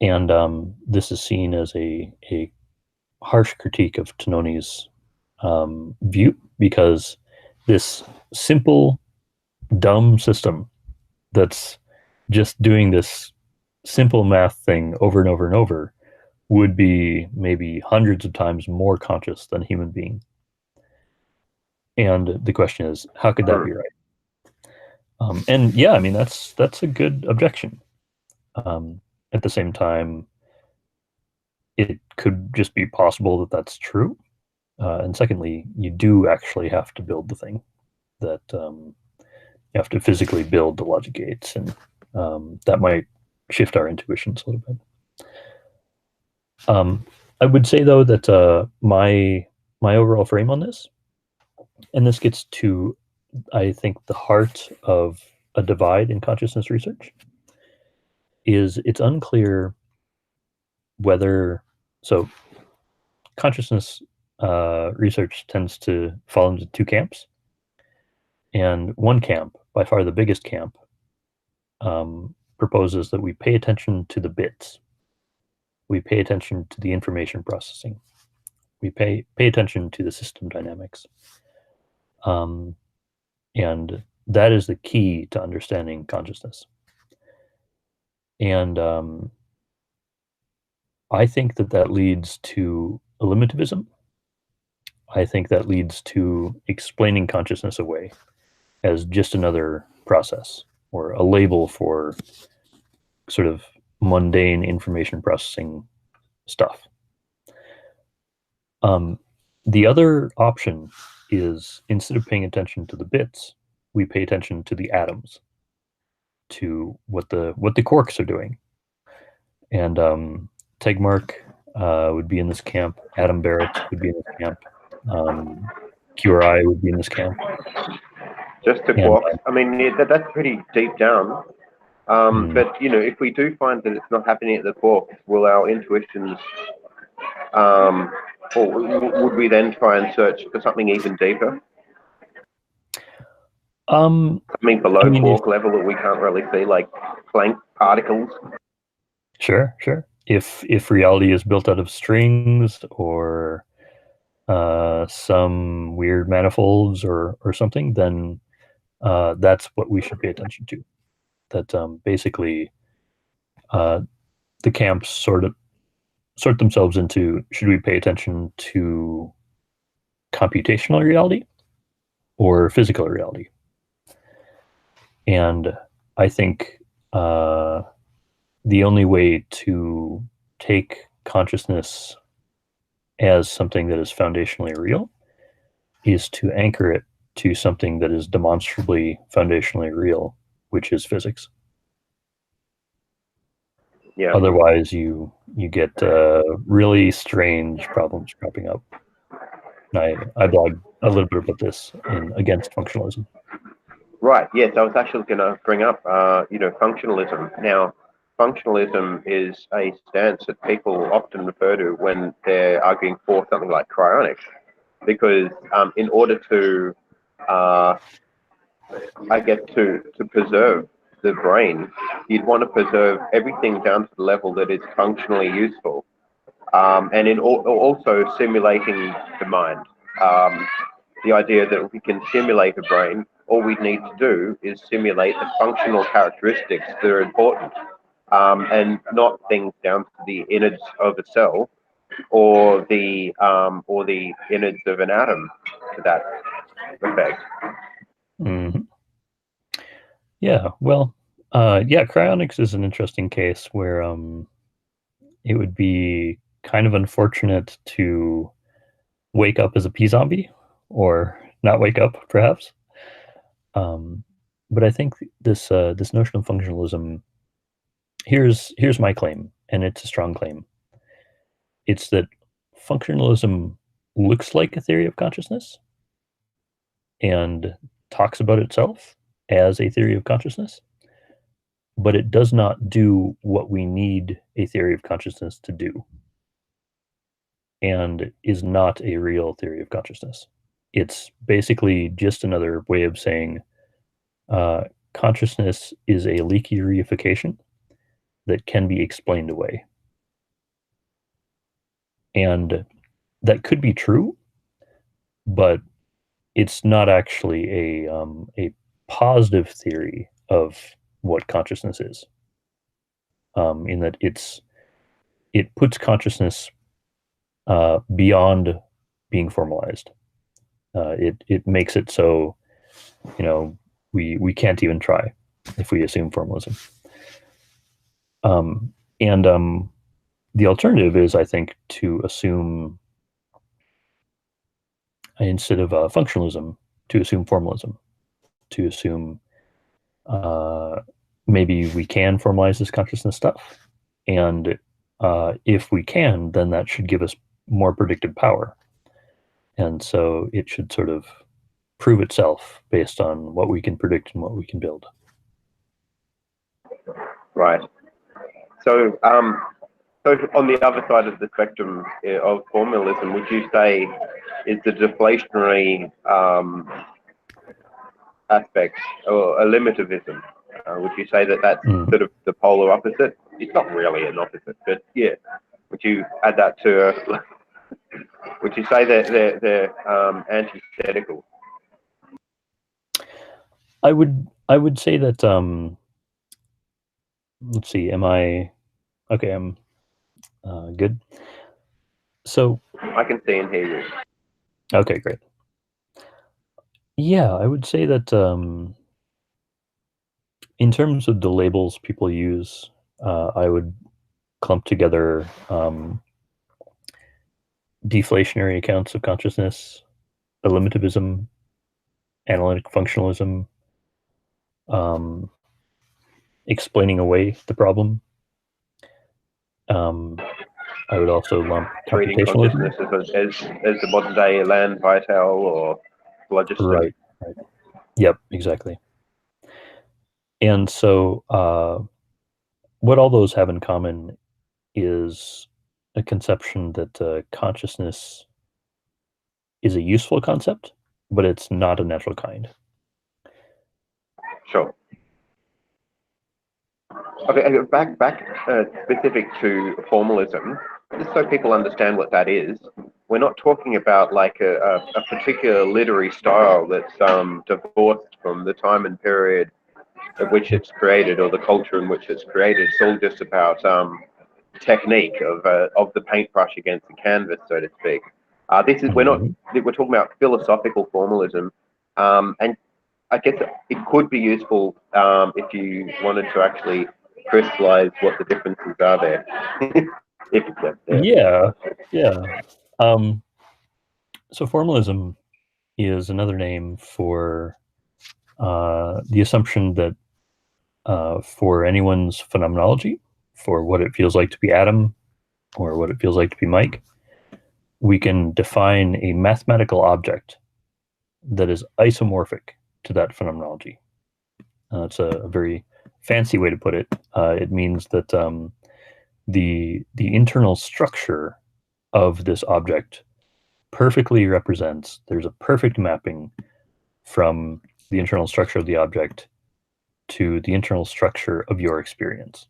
And this is seen as a harsh critique of Tononi's view, because this simple, dumb system that's just doing this simple math thing over and over and over would be maybe hundreds of times more conscious than a human being. And the question is, how could that be right? And yeah, I mean, that's a good objection. At the same time, it could just be possible that that's true. And secondly, you do actually have to build the thing, that you have to physically build the logic gates, and that might shift our intuitions a little bit. I would say, though, that my overall frame on this, and this gets to, I think, the heart of a divide in consciousness research, is it's unclear whether so consciousness research tends to fall into two camps, and one camp, by far the biggest camp, proposes that we pay attention to the bits, we pay attention to the information processing, we pay attention to the system dynamics, and that is the key to understanding consciousness. And I think that leads to relativism. I think that leads to explaining consciousness away as just another process or a label for sort of mundane information processing stuff. The other option is, instead of paying attention to the bits, we pay attention to the atoms, to what the quarks are doing. And Tegmark would be in this camp. Adam Barrett would be in this camp. QRI would be in this camp. Just to quarks. I mean, yeah, that's pretty deep down. But you know, if we do find that it's not happening at the quarks, will our intuitions, or would we then try and search for something even deeper? Something below quark level that we can't really see, like Planck particles. Sure. If reality is built out of strings or some weird manifolds or something, then that's what we should pay attention to. That basically the camps sort themselves into, should we pay attention to computational reality or physical reality? And I think the only way to take consciousness as something that is foundationally real is to anchor it to something that is demonstrably foundationally real, which is physics. Yeah. Otherwise, you get really strange problems cropping up. And I blog a little bit about this in Against Functionalism. Right. Yes, I was actually going to bring up, functionalism. Now, functionalism is a stance that people often refer to when they're arguing for something like cryonics, because in order to, to preserve the brain, you'd want to preserve everything down to the level that is functionally useful, and in also simulating the mind. The idea that if we can simulate a brain, all we need to do is simulate the functional characteristics that are important, and not things down to the innards of a cell or the innards of an atom to that effect. Mm-hmm. Yeah, well, cryonics is an interesting case where it would be kind of unfortunate to wake up as a pea zombie, or not wake up, perhaps. But I think this notion of functionalism, here's my claim, and it's a strong claim. It's that functionalism looks like a theory of consciousness and talks about itself as a theory of consciousness, but it does not do what we need a theory of consciousness to do, and is not a real theory of consciousness. It's basically just another way of saying consciousness is a leaky reification that can be explained away. And that could be true, but it's not actually a positive theory of what consciousness is, in that it puts consciousness beyond being formalized. It makes it so, we can't even try if we assume formalism. And the alternative is, I think, to assume, instead of functionalism, to assume formalism, to assume maybe we can formalize this consciousness stuff. And if we can, then that should give us more predictive power. And so it should sort of prove itself based on what we can predict and what we can build. Right. So So on the other side of the spectrum of formalism, would you say is the deflationary aspect or a limitivism? Would you say that that's sort of the polar opposite? It's not really an opposite, but yeah. Would you add that to? Would you say that they're antithetical? I would say that let's see, am I okay? I'm good. So I can see and hear you. okay, great. Yeah, I would say that in terms of the labels people use, I would clump together deflationary accounts of consciousness, relativism, analytic functionalism, explaining away the problem. I would also lump Treating computationalism. consciousness as the modern day Land Vital or phlogiston. Right. Yep, exactly. And so what all those have in common is a conception that consciousness is a useful concept, but it's not a natural kind. Sure. Okay, back specific to formalism, just so people understand what that is. We're not talking about like a particular literary style that's divorced from the time and period of which it's created or the culture in which it's created. It's all just about technique of the paintbrush against the canvas, so to speak. This is we're talking about philosophical formalism, and I guess it could be useful if you wanted to actually crystallize what the differences are there. If it's there. Yeah. So formalism is another name for the assumption that for anyone's phenomenology, for what it feels like to be Adam or what it feels like to be Mike, we can define a mathematical object that is isomorphic to that phenomenology. It's a very fancy way to put it. It means that the internal structure of this object perfectly represents, there's a perfect mapping from the internal structure of the object to the internal structure of your experience.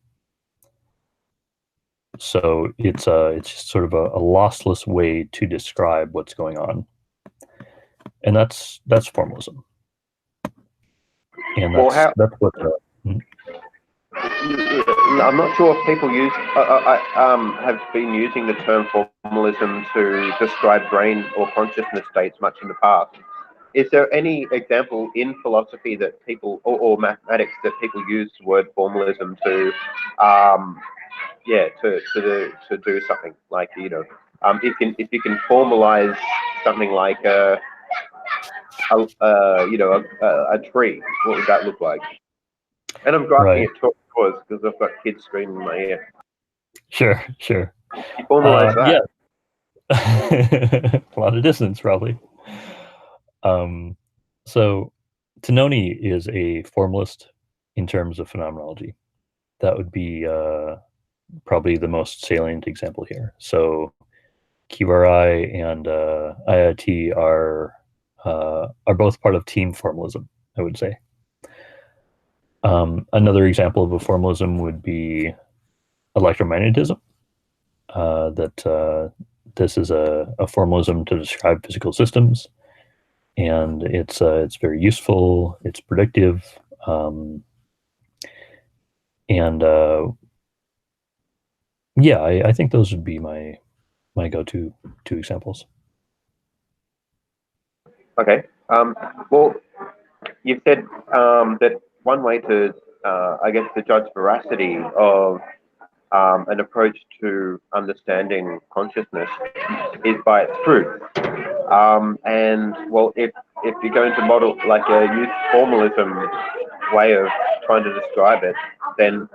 So it's just sort of a lossless way to describe what's going on, and that's formalism. And that's what. I'm not sure if people have been using the term formalism to describe brain or consciousness states much in the past. Is there any example in philosophy that people or mathematics that people use the word formalism to to do something like, you know, if you can formalize something like a tree, what would that look like? And I'm grasping at towards because I've got kids screaming in my ear. Sure. You formalize that. Yeah. A lot of distance, probably. So Tononi is a formalist in terms of phenomenology. That would be probably the most salient example here. So QRI and IIT are both part of team formalism, I would say. Another example of a formalism would be electromagnetism. This is a formalism to describe physical systems, and it's very useful. It's predictive, and yeah, I think those would be my go-to two examples. Okay. Well, you've said that one way to, I guess, to judge veracity of an approach to understanding consciousness is by its truth. And well, if you're going to model like a youth formalism way of trying to describe it, then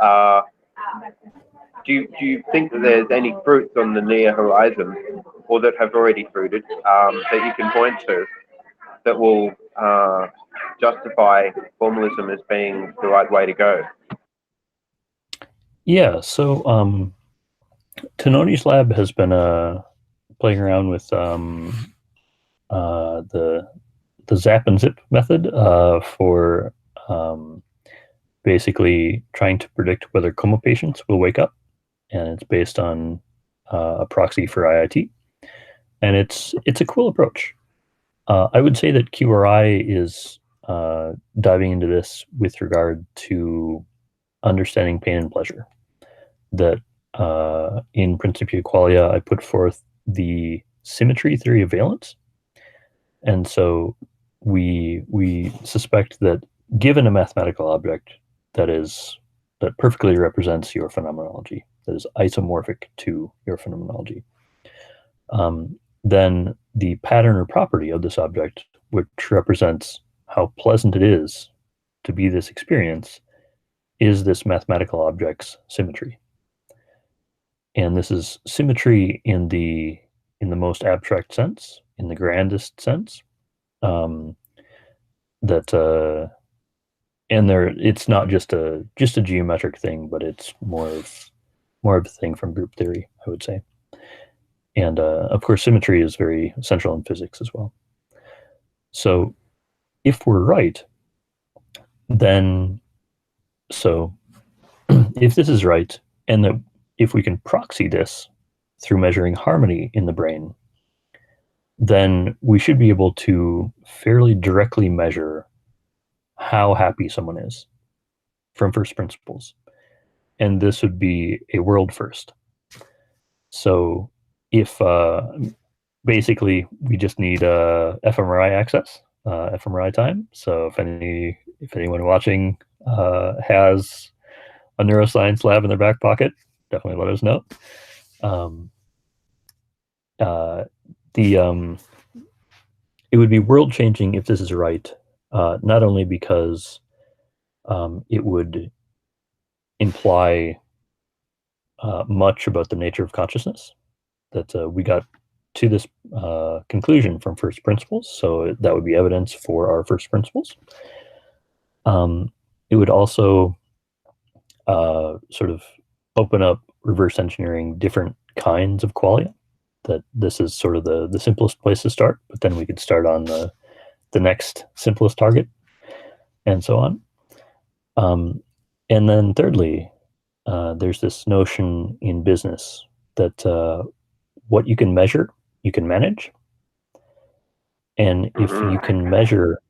do you think that there's any fruits on the near horizon, or that have already fruited, that you can point to that will justify formalism as being the right way to go? Yeah. So Tononi's lab has been playing around with the zap and zip method for basically trying to predict whether coma patients will wake up, and it's based on a proxy for IIT, and it's a cool approach. I would say that QRI is diving into this with regard to understanding pain and pleasure. That in Principia Qualia, I put forth the symmetry theory of valence, and so we suspect that given a mathematical object that perfectly represents your phenomenology, that is isomorphic to your phenomenology, then the pattern or property of this object, which represents how pleasant it is to be this experience, is this mathematical object's symmetry. And this is symmetry in the most abstract sense, in the grandest sense. That and there, it's not just a geometric thing, but it's more of a thing from group theory, I would say. And of course, symmetry is very central in physics as well. So if we're right, then if this is right, and that if we can proxy this through measuring harmony in the brain, then we should be able to fairly directly measure how happy someone is from first principles. And this would be a world first. So if basically we just need fMRI access, fMRI time. So if anyone watching has a neuroscience lab in their back pocket, definitely let us know. It would be world changing if this is right, not only because it would imply much about the nature of consciousness, that we got to this conclusion from first principles, so that would be evidence for our first principles. It would also sort of open up reverse engineering different kinds of qualia, that this is sort of the simplest place to start, but then we could start on the next simplest target, and so on. And then thirdly, there's this notion in business that what you can measure, you can manage. And if you can measure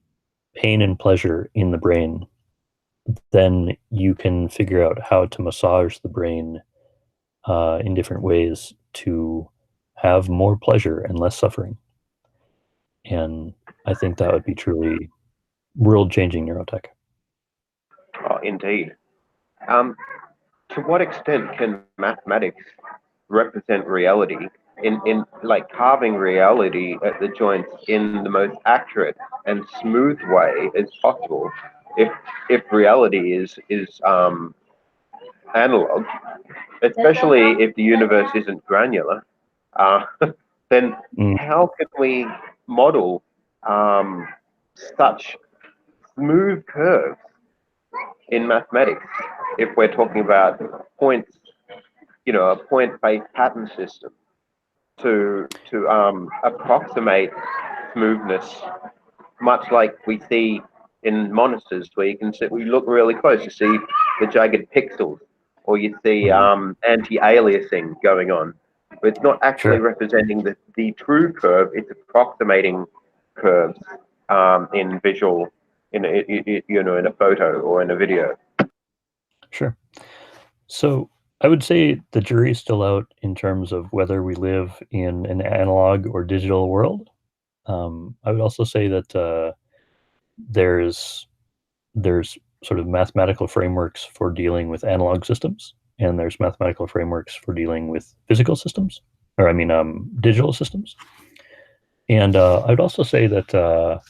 pain and pleasure in the brain, then you can figure out how to massage the brain in different ways to have more pleasure and less suffering. And I think that would be truly world-changing neurotech. Oh, indeed. To what extent can mathematics represent reality in like carving reality at the joints in the most accurate and smooth way as possible? If reality is analog, especially if the universe isn't granular, then how can we model such smooth curves in mathematics if we're talking about points, a point-based pattern system to approximate smoothness, much like we see in monitors, where we look really close, you see the jagged pixels, or you see anti-aliasing going on. But it's not actually representing the true curve; it's approximating curves in visual, in a photo or in a video. Sure. So I would say the jury is still out in terms of whether we live in an analog or digital world. I would also say that there's sort of mathematical frameworks for dealing with analog systems, and there's mathematical frameworks for dealing with physical systems, or digital systems. And I would also say that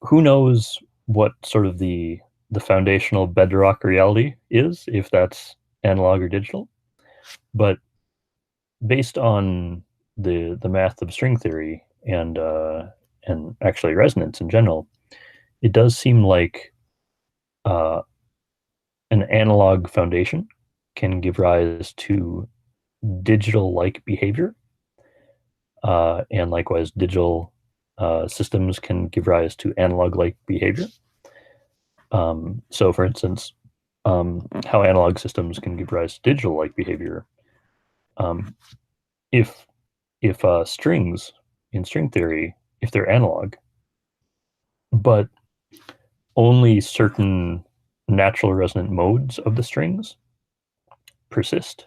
who knows what sort of the foundational bedrock reality is, if that's analog or digital. But based on the math of string theory and actually resonance in general, it does seem like an analog foundation can give rise to digital-like behavior, and likewise digital systems can give rise to analog-like behavior. So for instance, how analog systems can give rise to digital-like behavior. If strings in string theory, if they're analog, but only certain natural resonant modes of the strings persist,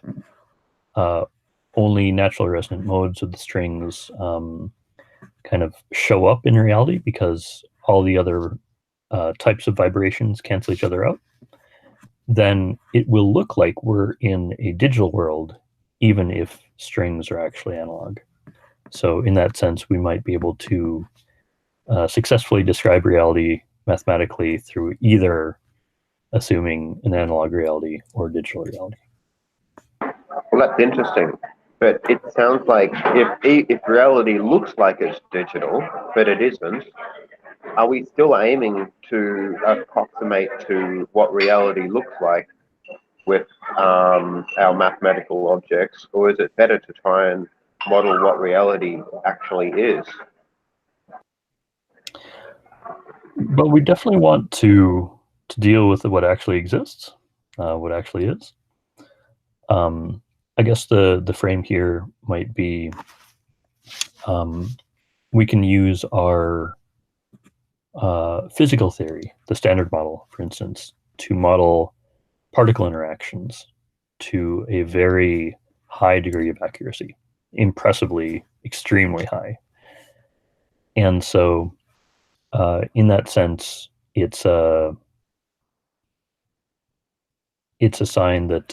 only natural resonant modes of the strings kind of show up in reality because all the other types of vibrations cancel each other out, then it will look like we're in a digital world, even if strings are actually analog. So in that sense, we might be able to successfully describe reality mathematically through either assuming an analog reality or digital reality. Well, that's interesting. But it sounds like if reality looks like it's digital, but it isn't, are we still aiming to approximate to what reality looks like with our mathematical objects, or is it better to try and model what reality actually is? But we definitely want to deal with what actually exists, what actually is. I guess the frame here might be we can use our physical theory, the standard model, for instance, to model particle interactions to a very high degree of accuracy, impressively, extremely high. And so in that sense, it's a sign that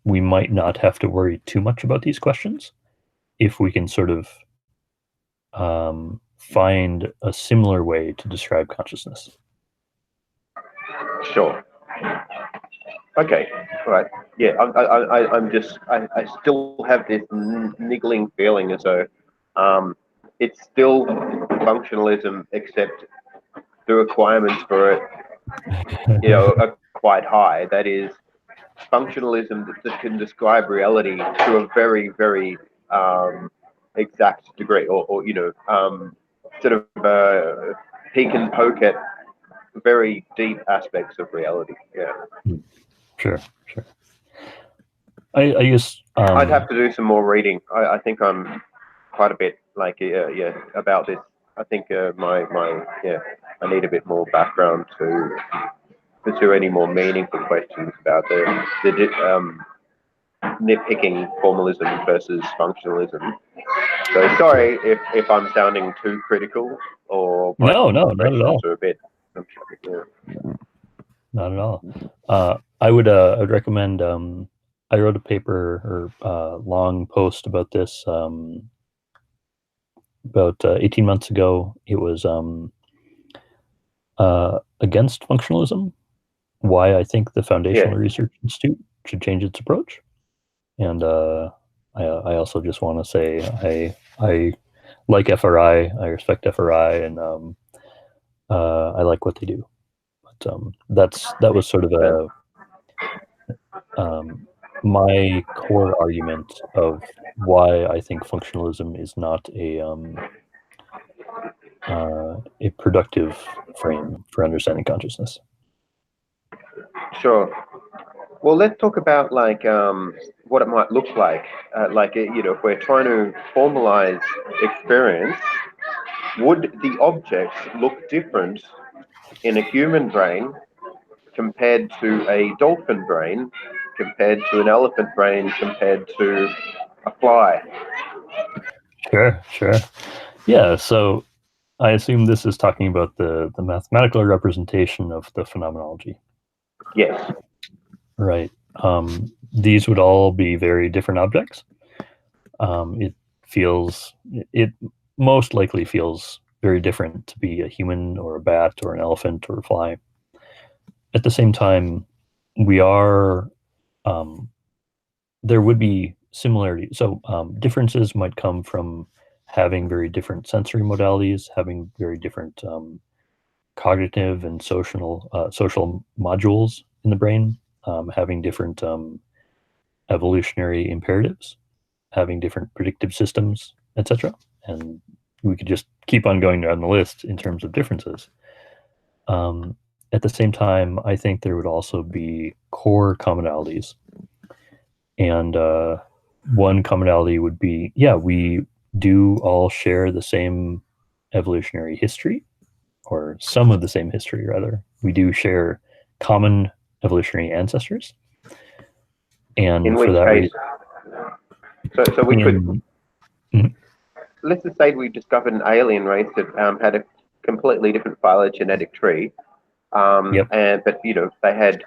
we might not have to worry too much about these questions if we can sort of find a similar way to describe consciousness. Sure. Okay. All right. Yeah. I still have this niggling feeling as though it's still functionalism, except the requirements for it, are quite high. That is, functionalism that can describe reality to a very, very exact degree, or sort of peek and poke at very deep aspects of reality. Yeah. Sure. I guess I'd have to do some more reading. I think I'm quite a bit about this. I think I need a bit more background to pursue any more meaningful questions about the nitpicking formalism versus functionalism. So sorry if I'm sounding too critical or no, not at all. Are a bit. Not at all. I would recommend. I wrote a paper or long post about this about 18 months ago. It was against functionalism. Why I think the Foundational Research Institute should change its approach. And I also just want to say I like FRI. I respect FRI, and I like what they do. But that was sort of my core argument of why I think functionalism is not a productive frame for understanding consciousness. Sure. Well, let's talk about what it might look like. If we're trying to formalize experience, would the objects look different in a human brain compared to a dolphin brain, compared to an elephant brain, compared to a fly? Sure. Yeah, so I assume this is talking about the mathematical representation of the phenomenology. Yes. Right. These would all be very different objects. It most likely feels very different to be a human or a bat or an elephant or a fly. At the same time, there would be similarity. So differences might come from having very different sensory modalities, having very different cognitive and social modules in the brain, having different evolutionary imperatives. having different predictive systems, etc. And we could just keep on going down the list in terms of differences. At the same time, I think there would also be core commonalities. And one commonality would be, yeah, we do all share the same evolutionary history, or some of the same history, rather. We do share common evolutionary ancestors. And In for which that case, reason, so we could, let's just say we discovered an alien race that had a completely different phylogenetic tree, yep. but they had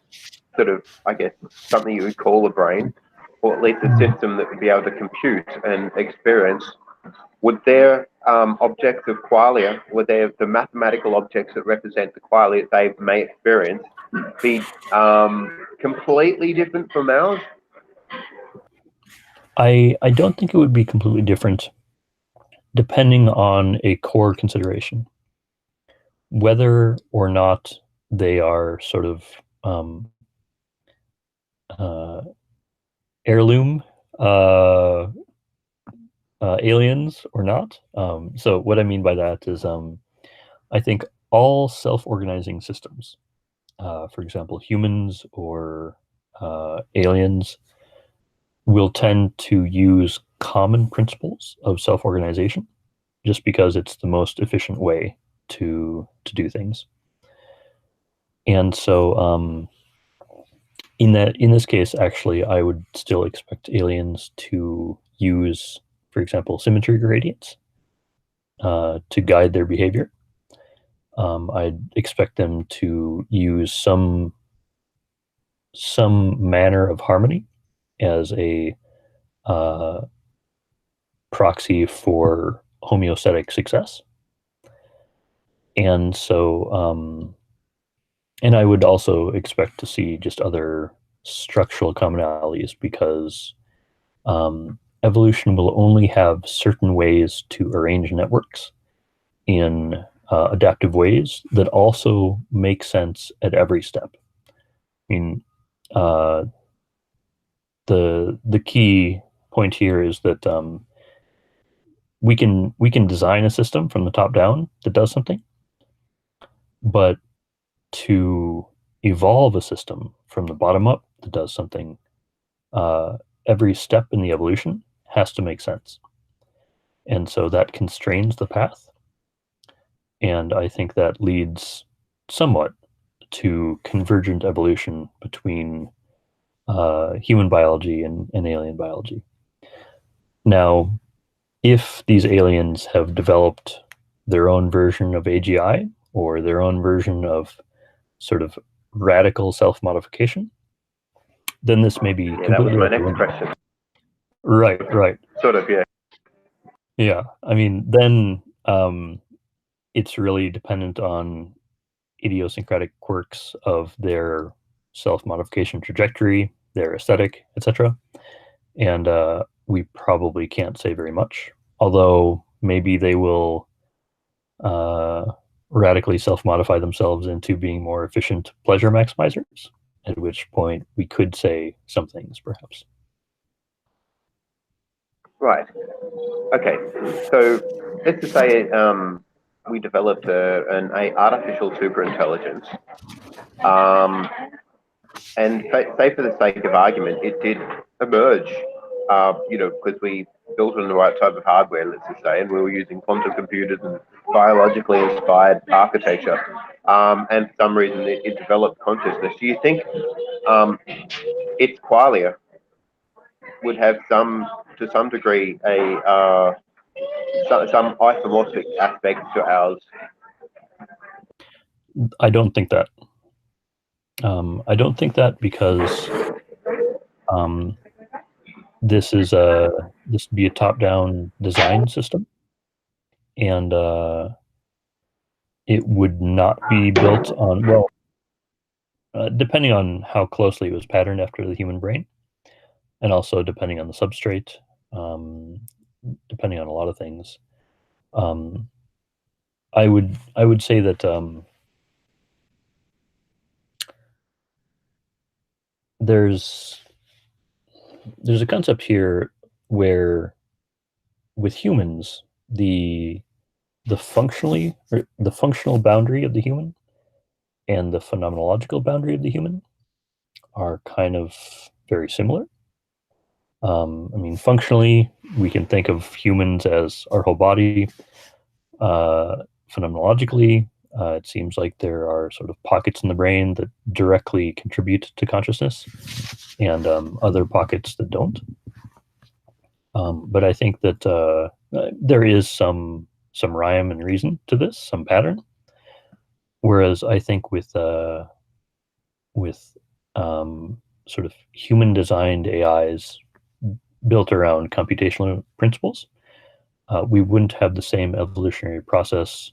sort of, I guess, something you would call a brain, or at least a system that would be able to compute and experience. Would their objects of qualia, would their the mathematical objects that represent the qualia they may experience, be completely different from ours? I don't think it would be completely different, depending on a core consideration. Whether or not they are sort of heirloom aliens or not. So what I mean by that is I think all self-organizing systems, for example, humans or aliens, will tend to use common principles of self-organization just because it's the most efficient way to do things. And so in this case, actually, I would still expect aliens to use, for example, symmetry gradients to guide their behavior. I'd expect them to use some manner of harmony as a proxy for homeostatic success. And so, and I would also expect to see just other structural commonalities, because evolution will only have certain ways to arrange networks in adaptive ways that also make sense at every step. I mean, the key point here is that we can design a system from the top down that does something, but to evolve a system from the bottom up that does something, every step in the evolution has to make sense. And so that constrains the path. And I think that leads somewhat to convergent evolution between human biology and alien biology. Now, if these aliens have developed their own version of AGI or their own version of sort of radical self-modification, then this may be completely that was my next question. Right. Sort of, yeah. Yeah, I mean, then it's really dependent on idiosyncratic quirks of their self-modification trajectory, their aesthetic, etc. And we probably can't say very much, although maybe they will radically self-modify themselves into being more efficient pleasure maximizers, at which point we could say some things, perhaps. Right. Okay. So let's just say we developed an artificial superintelligence, and say for the sake of argument, it did emerge, because we built on the right type of hardware, let's just say, and we were using quantum computers and biologically inspired architecture, and for some reason it developed consciousness. Do you think its qualia would have to some degree, some isomorphic aspect to ours? I don't think that. I don't think that because this would be a top-down design system, and it would not be built on, well, depending on how closely it was patterned after the human brain, and also depending on the substrate, depending on a lot of things. I would say that there's a concept here where with humans, the functional boundary of the human and the phenomenological boundary of the human are kind of very similar. I mean, functionally, we can think of humans as our whole body. Phenomenologically, it seems like there are sort of pockets in the brain that directly contribute to consciousness and other pockets that don't. But I think that there is some rhyme and reason to this, some pattern. Whereas I think with sort of human designed AIs built around computational principles, we wouldn't have the same evolutionary process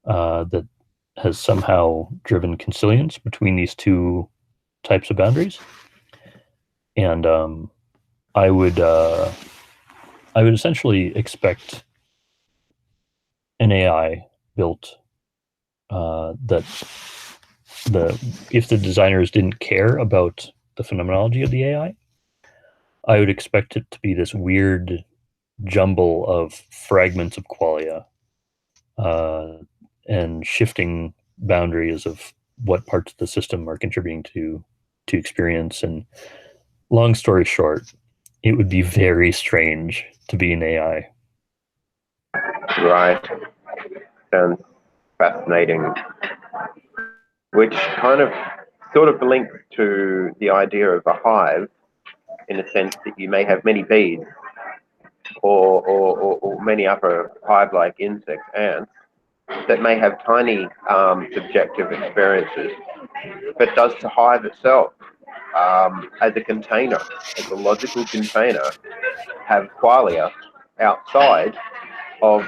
that has somehow driven consilience between these two types of boundaries. And I would essentially expect an AI built that if the designers didn't care about the phenomenology of the AI, I would expect it to be this weird jumble of fragments of qualia and shifting boundaries of what parts of the system are contributing to experience. And long story short, it would be very strange to be an AI. Right. Sounds fascinating. Which kind of sort of links to the idea of a hive, in the sense that you may have many bees or many other hive-like insects, ants, that may have tiny subjective experiences, but does the hive itself, as a container, as a logical container, have qualia outside of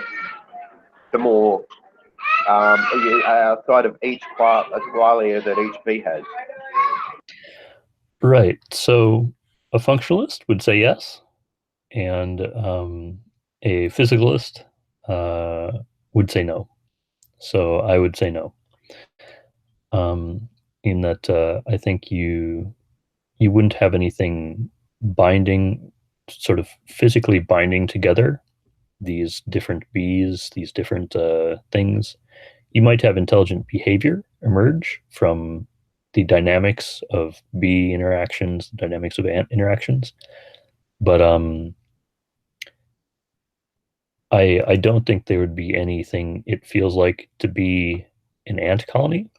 the more outside of each qualia that each bee has. Right. So a functionalist would say yes, and a physicalist would say no. So I would say no. In that I think you wouldn't have anything binding, sort of physically binding together these different bees, these different things. You might have intelligent behavior emerge from the dynamics of bee interactions, the dynamics of ant interactions, but I don't think there would be anything it feels like to be an ant colony,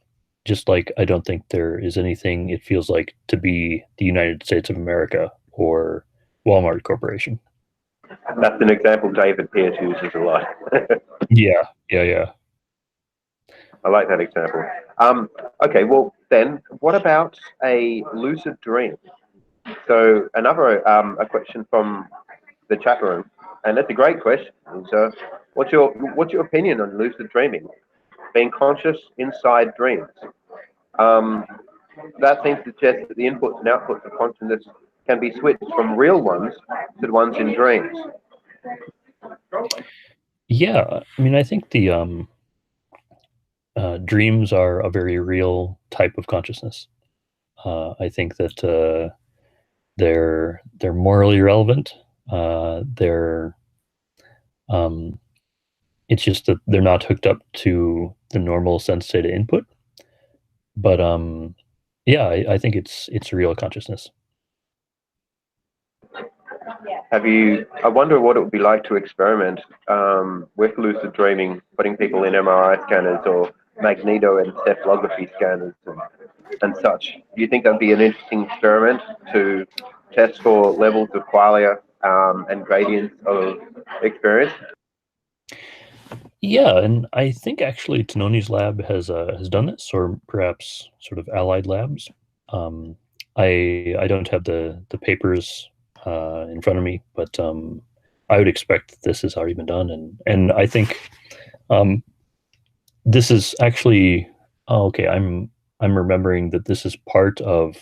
just like I don't think there is anything it feels like to be the United States of America or Walmart Corporation. That's an example David Pierce uses a lot. Yeah. I like that example. Okay, well then, what about a lucid dream? So another a question from the chat room, and that's a great question. So, what's your opinion on lucid dreaming, being conscious inside dreams? That seems to suggest that the inputs and outputs of consciousness can be switched from real ones to the ones in dreams. Yeah, I mean, I think the dreams are a very real type of consciousness. I think that they're morally relevant. They're it's just that they're not hooked up to the normal sense data input. But yeah, I think it's real consciousness. I wonder what it would be like to experiment with lucid dreaming, putting people in MRI scanners or magnetoencephalography scanners and such. Do you think that would be an interesting experiment to test for levels of qualia and gradients of experience? Yeah, and I think actually Tononi's lab has done this, or perhaps sort of allied labs. Um, I don't have the papers in front of me, but I would expect that this has already been done, and I think um, this is actually okay. I'm remembering that this is part of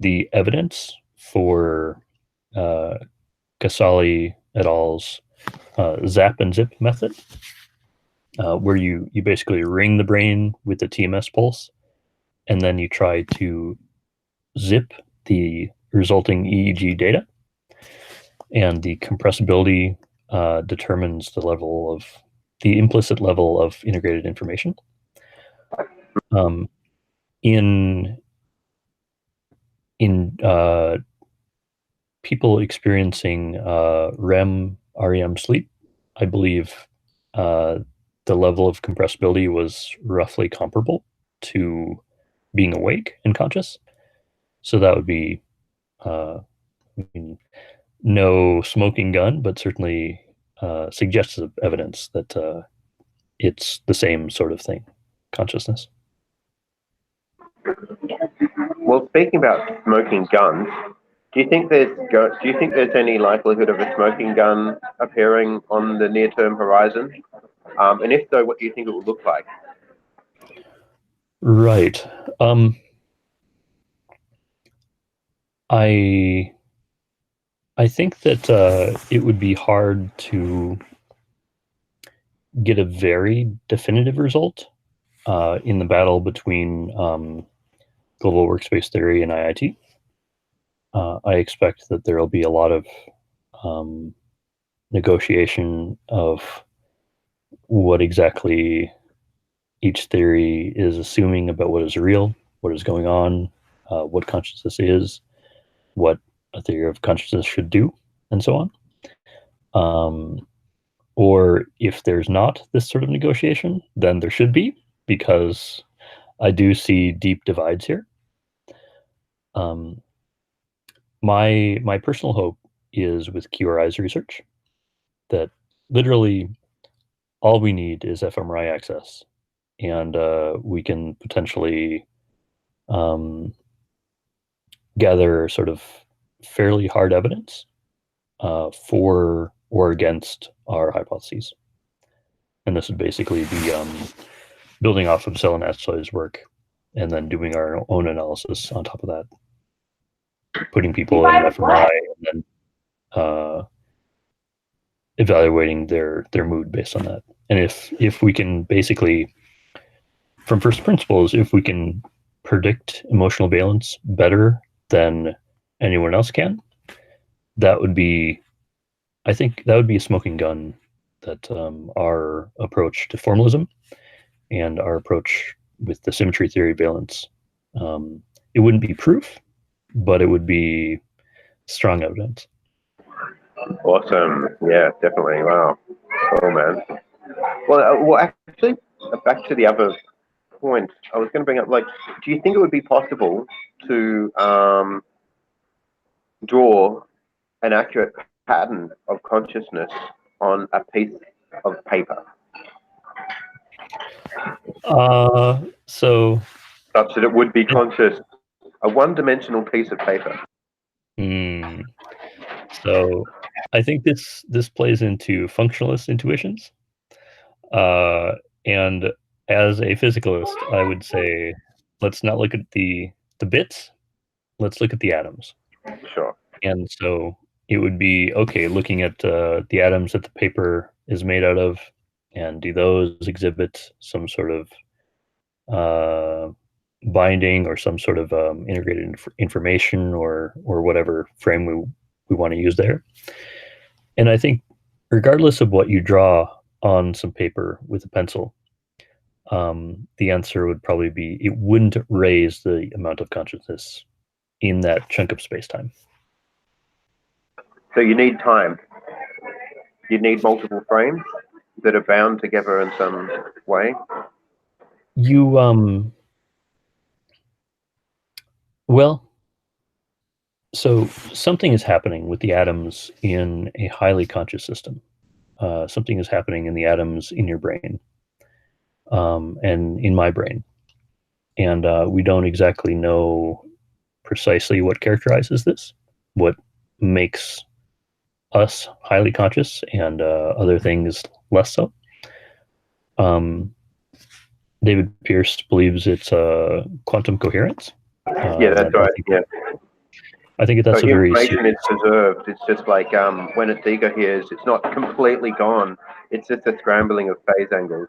the evidence for uh, Casali et al.'s zap and zip method, where you basically ring the brain with the TMS pulse, and then you try to zip the resulting EEG data. and the compressibility determines the implicit level of integrated information. In people experiencing REM sleep, I believe the level of compressibility was roughly comparable to being awake and conscious. So that would be no smoking gun, but certainly suggestive evidence that it's the same sort of thing, consciousness. Well, speaking about smoking guns, do you think there's any likelihood of a smoking gun appearing on the near-term horizon? And if so, what do you think it would look like? Right. I think that it would be hard to get a very definitive result in the battle between global workspace theory and IIT. I expect that there will be a lot of negotiation of what exactly each theory is assuming about what is real, what is going on, what consciousness is, what a theory of consciousness should do, and so on. Or if there's not this sort of negotiation, then there should be, because I do see deep divides here. My personal hope is with QRI's research that literally all we need is fMRI access, and we can potentially gather sort of fairly hard evidence for or against our hypotheses. And this would basically be building off of Selenastoy's work and then doing our own analysis on top of that, putting people in fMRI and then evaluating their mood based on that. And if we can basically, from first principles, if we can predict emotional valence better than anyone else can, that would be, I think that would be a smoking gun that our approach to formalism and our approach with the symmetry theory valence, it wouldn't be proof, but it would be strong evidence. Awesome. Yeah, definitely. Wow. Oh, man. Well, actually, back to the other point I was going to bring up, like, do you think it would be possible to draw an accurate pattern of consciousness on a piece of paper? So such that it would be conscious, a one-dimensional piece of paper. So I think this plays into functionalist intuitions. And as a physicalist, I would say, let's not look at the bits, let's look at the atoms. Sure. And so it would be, okay, looking at the atoms that the paper is made out of, and do those exhibit some sort of binding or some sort of integrated information or whatever frame we want to use there. And I think regardless of what you draw on some paper with a pencil, the answer would probably be it wouldn't raise the amount of consciousness in that chunk of space-time. So you need time. You need multiple frames that are bound together in some way. Well, so something is happening with the atoms in a highly conscious system. Something is happening in the atoms in your brain, and in my brain. And we don't exactly know precisely what characterizes this, what makes us highly conscious and other things less so. David Pearce believes it's quantum coherence. Yeah, that's right. I think that's so a very information is preserved. It's just like when a decoheres, it's not completely gone. It's just a scrambling of phase angles.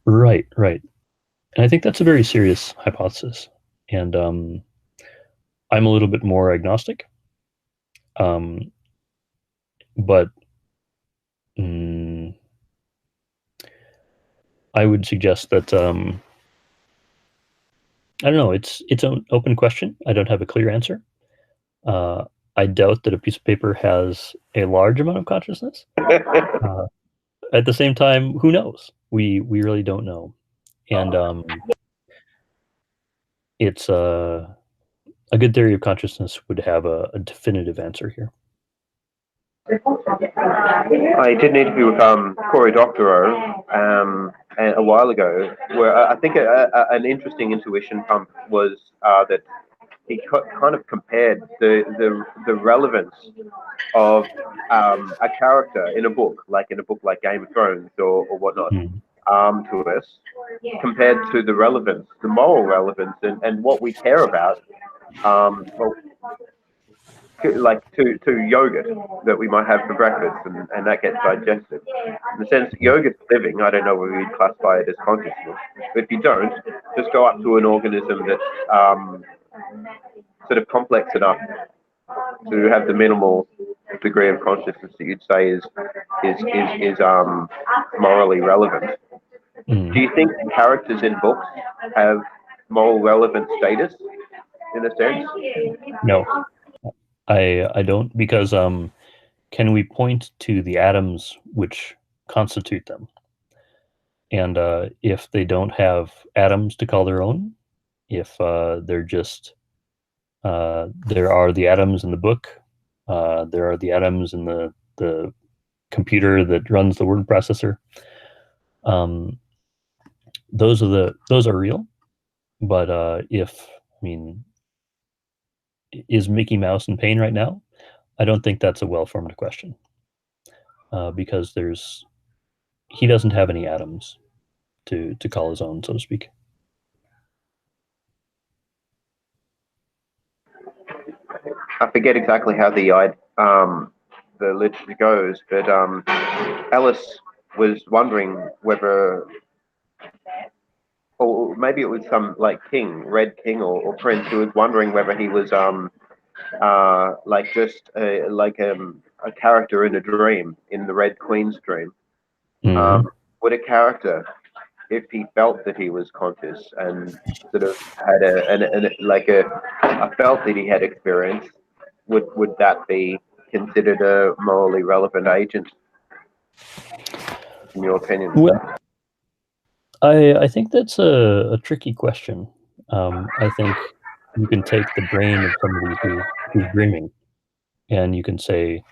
Right. And I think that's a very serious hypothesis. And I'm a little bit more agnostic. but I would suggest that I don't know. It's an open question. I don't have a clear answer. I doubt that a piece of paper has a large amount of consciousness. At the same time, who knows? We really don't know, and it's a good theory of consciousness would have a definitive answer here. I did an interview with Cory Doctorow a while ago, where I think an interesting intuition pump was that he kind of compared the relevance of a character in a book like Game of Thrones or whatnot, to us, compared to the relevance, the moral relevance, and what we care about, well, like to yogurt that we might have for breakfast, and that gets digested. In the sense, yogurt's living. I don't know whether you'd classify it as consciousness, but if you don't, just go up to an organism that's sort of complex enough to have the minimal degree of consciousness that you'd say is morally relevant. Do you think characters in books have moral relevant status in a sense? No, I don't, because can we point to the atoms which constitute them? And if they don't have atoms to call their own, if they're just there are the atoms in the book, there are the atoms in the computer that runs the word processor. Those are real, but if is Mickey Mouse in pain right now? I don't think that's a well-formed question, because he doesn't have any atoms to call his own, so to speak. I forget exactly how the literature goes, but Alice was wondering whether, or maybe it was some like king, red king or prince, who was wondering whether he was like just a character in a dream, in the Red Queen's dream. Would a character, if he felt that he was conscious and sort of had a felt that he had experience, would that be considered a morally relevant agent, in your opinion? Well, I think that's a tricky question. I think you can take the brain of somebody who's dreaming, and you can say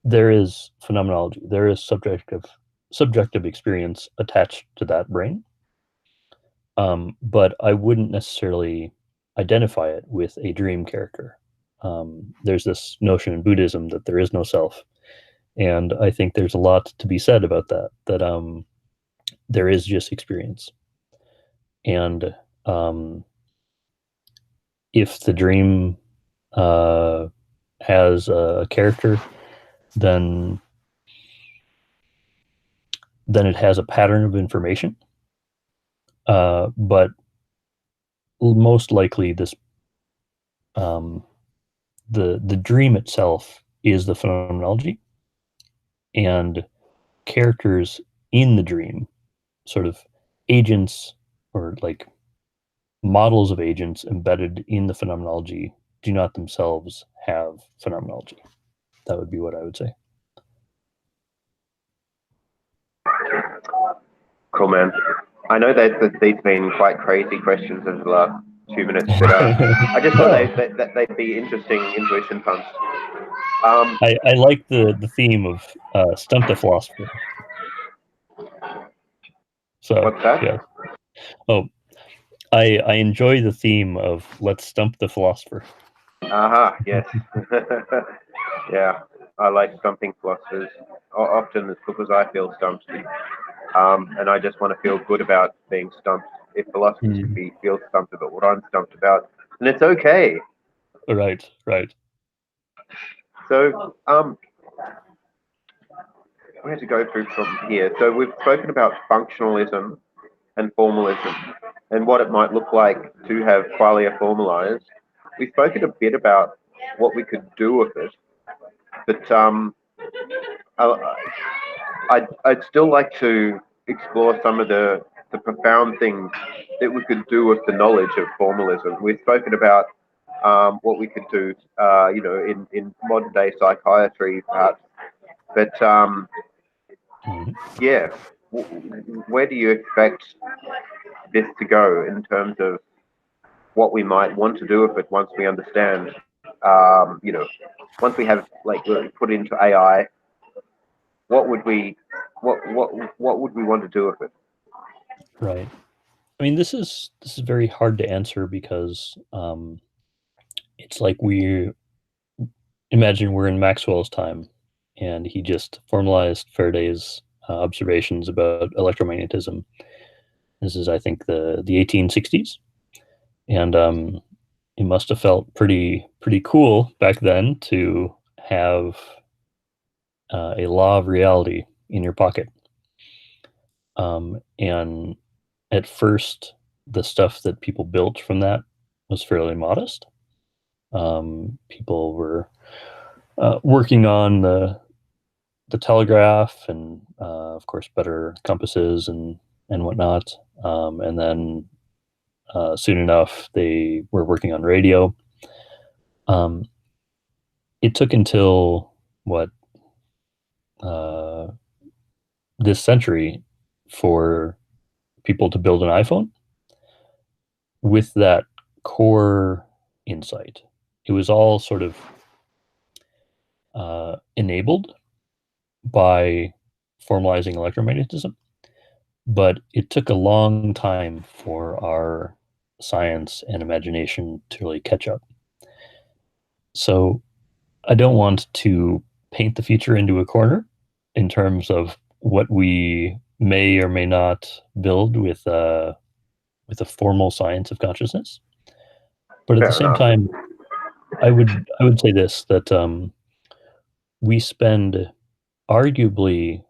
there is phenomenology, there is subjective experience attached to that brain, but I wouldn't necessarily identify it with a dream character. There's this notion in Buddhism that there is no self, and I think there's a lot to be said about that. That there is just experience, and if the dream has a character, then it has a pattern of information. But most likely, this the dream itself is the phenomenology, and characters in the dream, sort of agents or like models of agents embedded in the phenomenology, do not themselves have phenomenology. That would be what I would say. Cool, man. I know that these have been quite crazy questions over the last 2 minutes, but I just thought they'd be interesting intuition pumps. I like the theme of Stump the Philosopher. So, what's that? Yeah. Oh, I enjoy the theme of Let's Stump the Philosopher. Yes. Yeah, I like stumping philosophers. Often it's because I feel stumped. And I just want to feel good about being stumped. If philosophers can feel stumped about what I'm stumped about, then it's okay. Right. So, we have to go through from here. So we've spoken about functionalism and formalism and what it might look like to have qualia formalized. We've spoken a bit about what we could do with it, but I'd still like to explore some of the profound things that we could do with the knowledge of formalism. We've spoken about what we could do, in modern day psychiatry, perhaps. But yeah, where do you expect this to go in terms of what we might want to do with it once we understand, once we have put into AI, what would we, what would we want to do with it? Right. I mean, this is very hard to answer because it's like we imagine we're in Maxwell's time, and he just formalized Faraday's observations about electromagnetism. This is, I think, the 1860s, and it must have felt pretty cool back then to have a law of reality in your pocket. And at first, the stuff that people built from that was fairly modest. People were working on the telegraph and, of course, better compasses and whatnot. And then soon enough, they were working on radio. It took until uh, this century for people to build an iPhone with that core insight. It was all sort of enabled by formalizing electromagnetism, but it took a long time for our science and imagination to really catch up. So I don't want to paint the future into a corner in terms of what we may or may not build with a formal science of consciousness. But at the Fair same enough. time, I would say this, that we spend arguably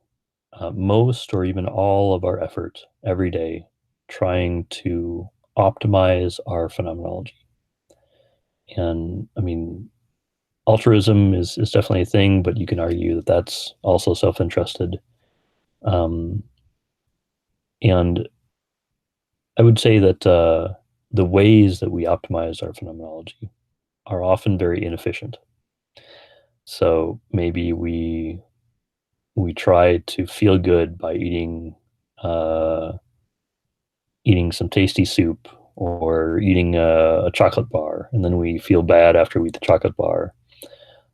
most or even all of our effort every day trying to optimize our phenomenology. And I mean, altruism is definitely a thing, but you can argue that that's also self-interested. Um, and I would say that the ways that we optimize our phenomenology are often very inefficient. So maybe we try to feel good by uh, eating some tasty soup or eating a chocolate bar, and then we feel bad after we eat the chocolate bar.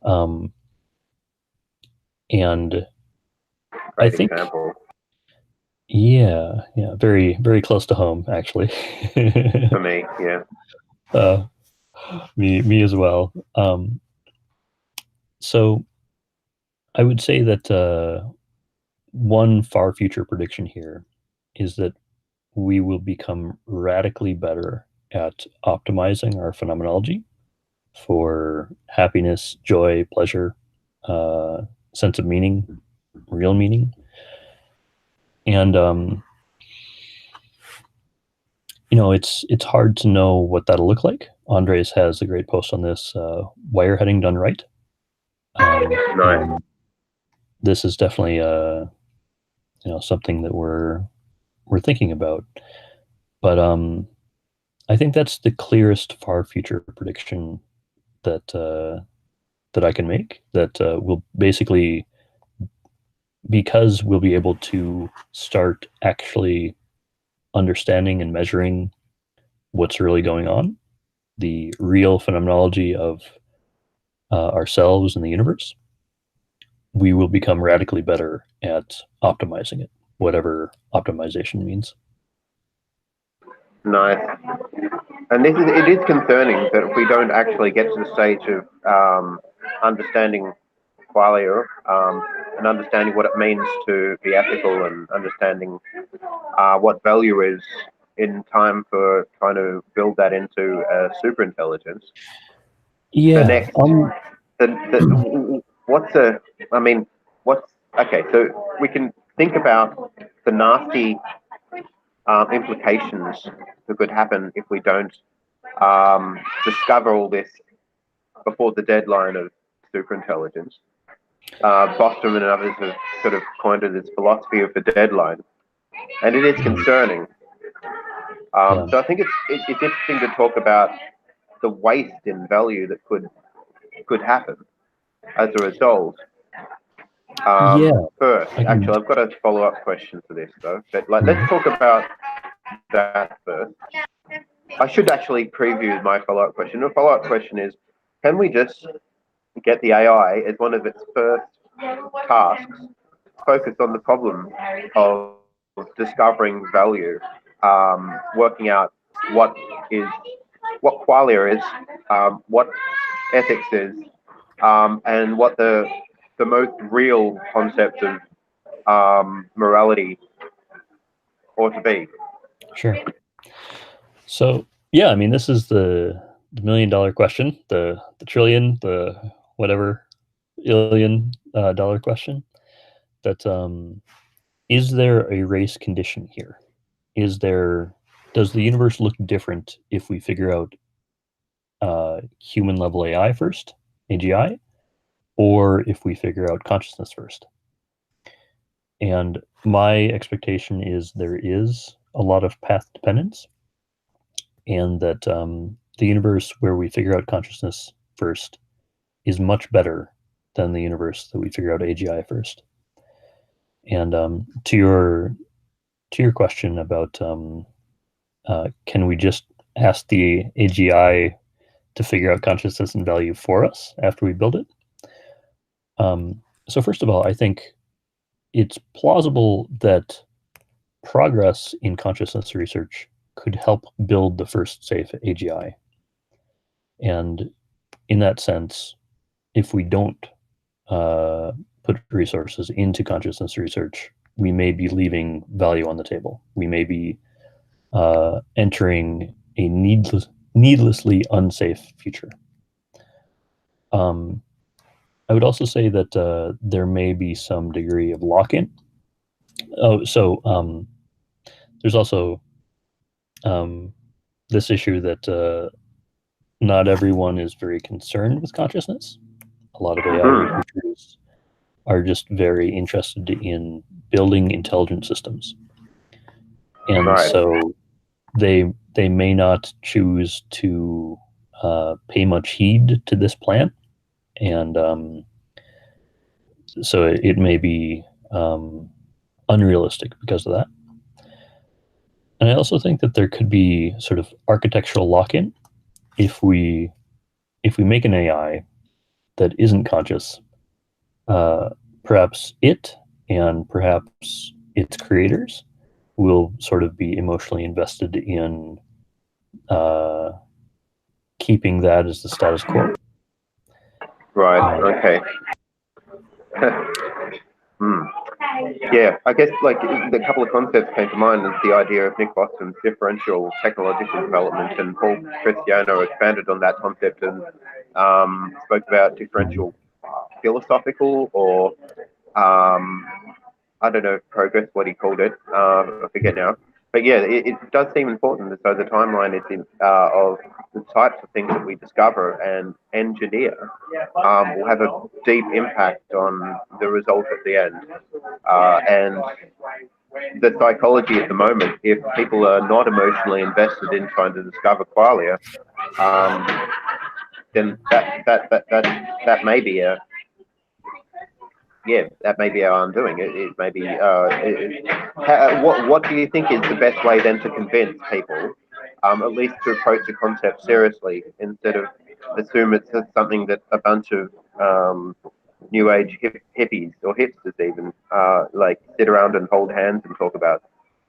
Um, and I Great think, example. yeah, very close to home, actually. For me, yeah. uh, me as well. So I would say that one far future prediction here is that we will become radically better at optimizing our phenomenology for happiness, joy, pleasure, uh, sense of meaning, real meaning. And it's hard to know what that'll look like. Andres has a great post on this, wireheading done right. Nice. And this is definitely something that we're thinking about. But I think that's the clearest far future prediction that I can make. That will basically, because we'll be able to start actually understanding and measuring what's really going on, the real phenomenology of ourselves and the universe, we will become radically better at optimizing it, whatever optimization means. Nice. And it is concerning that if we don't actually get to the stage of understanding Qualia, and understanding what it means to be ethical, and understanding what value is in time for trying to build that into a super intelligence. The Yeah. next, what's the, I mean, what's, okay, so we can think about the nasty implications that could happen if we don't discover all this before the deadline of superintelligence. Bostrom and others have sort of coined it as philosophy of the deadline, and it is concerning. Yeah. So I think it's interesting to talk about the waste in value that could happen as a result. Yeah. First, I can. actually, I've got a follow-up question for this though. But let's talk about that first. I should actually preview my follow-up question. The follow-up question is, can we just get the AI as one of its first tasks focus on the problem of discovering value, working out what is what qualia is, what ethics is, and what the most real concept of morality ought to be. Sure. So yeah, I mean, this is the $1,000,000 question, the trillion, the whatever $1,000,000,000 dollar question. That is there a race condition here? Does the universe look different if we figure out human level AI first, AGI, or if we figure out consciousness first? And my expectation is there is a lot of path dependence, and that the universe where we figure out consciousness first is much better than the universe that we figure out AGI first. And to your question about can we just ask the AGI to figure out consciousness and value for us after we build it? So first of all, I think it's plausible that progress in consciousness research could help build the first safe AGI. And in that sense, if we don't put resources into consciousness research, we may be leaving value on the table. We may be entering a needlessly unsafe future. I would also say that there may be some degree of lock-in. Oh, so there's also this issue that not everyone is very concerned with consciousness. A lot of AI researchers are just very interested in building intelligent systems. And Right. so they may not choose to pay much heed to this plan. And so it may be unrealistic because of that. And I also think that there could be sort of architectural lock-in if we make an AI that isn't conscious. Perhaps it and perhaps its creators will sort of be emotionally invested in keeping that as the status quo. Right. Okay. Yeah, I guess like the couple of concepts came to mind is the idea of Nick Bostrom's differential technological development, and Paul Cristiano expanded on that concept and spoke about differential philosophical or I don't know, progress, what he called it. I forget now. But yeah, it does seem important. So the timeline is of the types of things that we discover and engineer will have a deep impact on the result at the end. And the psychology at the moment, if people are not emotionally invested in trying to discover qualia, then that may be a that may be our undoing. It may be. What do you think is the best way then to convince people, at least to approach the concept seriously, instead of assume it's just something that a bunch of new age hippies or hipsters even like sit around and hold hands and talk about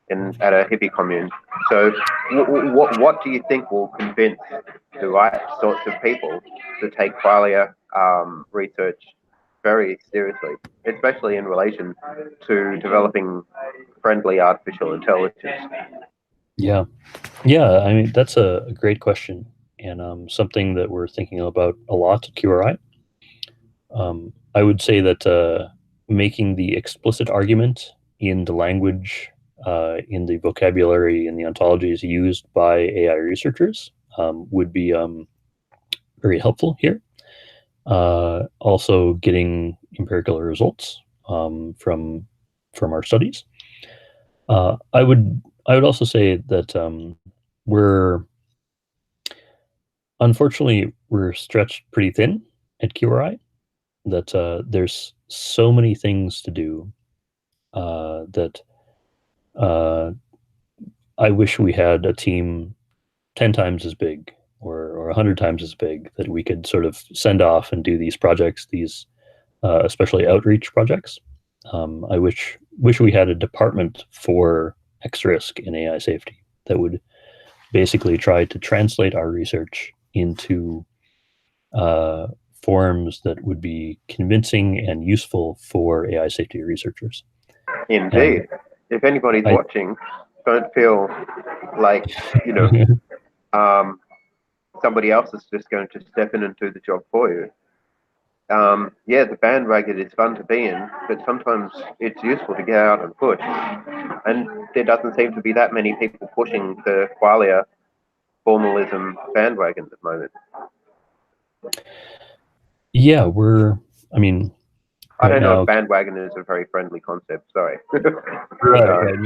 at a hippie commune. So, what do you think will convince the right sorts of people to take qualia research very seriously, especially in relation to developing friendly artificial intelligence? Yeah, I mean, that's a great question, and something that we're thinking about a lot at QRI. I would say that making the explicit argument in the language, in the vocabulary, in the ontologies used by AI researchers would be very helpful here. Also getting empirical results from our studies. I would also say that unfortunately we're stretched pretty thin at QRI. That there's so many things to do that I wish we had a team 10 times as big or 100 times as big that we could sort of send off and do these projects, these especially outreach projects. I wish we had a department for X risk in AI safety that would basically try to translate our research into forms that would be convincing and useful for AI safety researchers. Indeed. If anybody's watching, don't feel like, somebody else is just going to step in and do the job for you. Yeah, the bandwagon is fun to be in, but sometimes it's useful to get out and push. And there doesn't seem to be that many people pushing the Qualia formalism bandwagon at the moment. Yeah, I don't know if bandwagon is a very friendly concept. Sorry. right,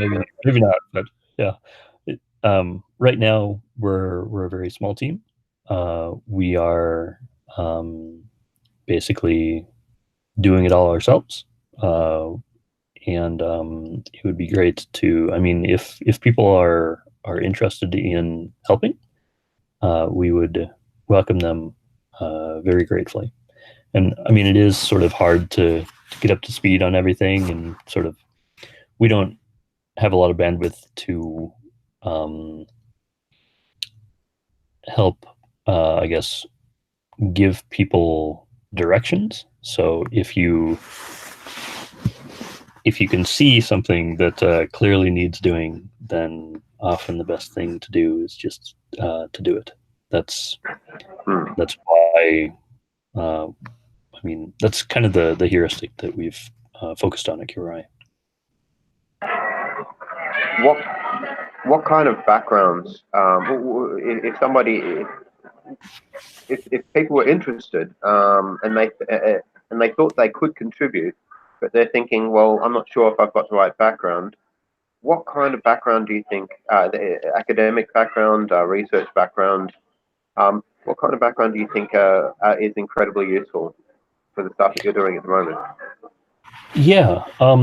maybe not, but yeah. Right now we're a very small team. We are basically doing it all ourselves, and it would be great to. I mean, if people are interested in helping, we would welcome them very gratefully. And I mean, it is sort of hard to get up to speed on everything, and sort of we don't have a lot of bandwidth to help, I guess, give people directions. So if you can see something that clearly needs doing, then often the best thing to do is just to do it. That's why. I mean, that's kind of the heuristic that we've focused on at QRI. What kind of backgrounds? If somebody, if people were interested, and they thought they could contribute, but they're thinking, well, I'm not sure if I've got the right background. What kind of background do you think? The academic background, research background. What kind of background do you think is incredibly useful for the stuff that you're doing at the moment? Yeah, I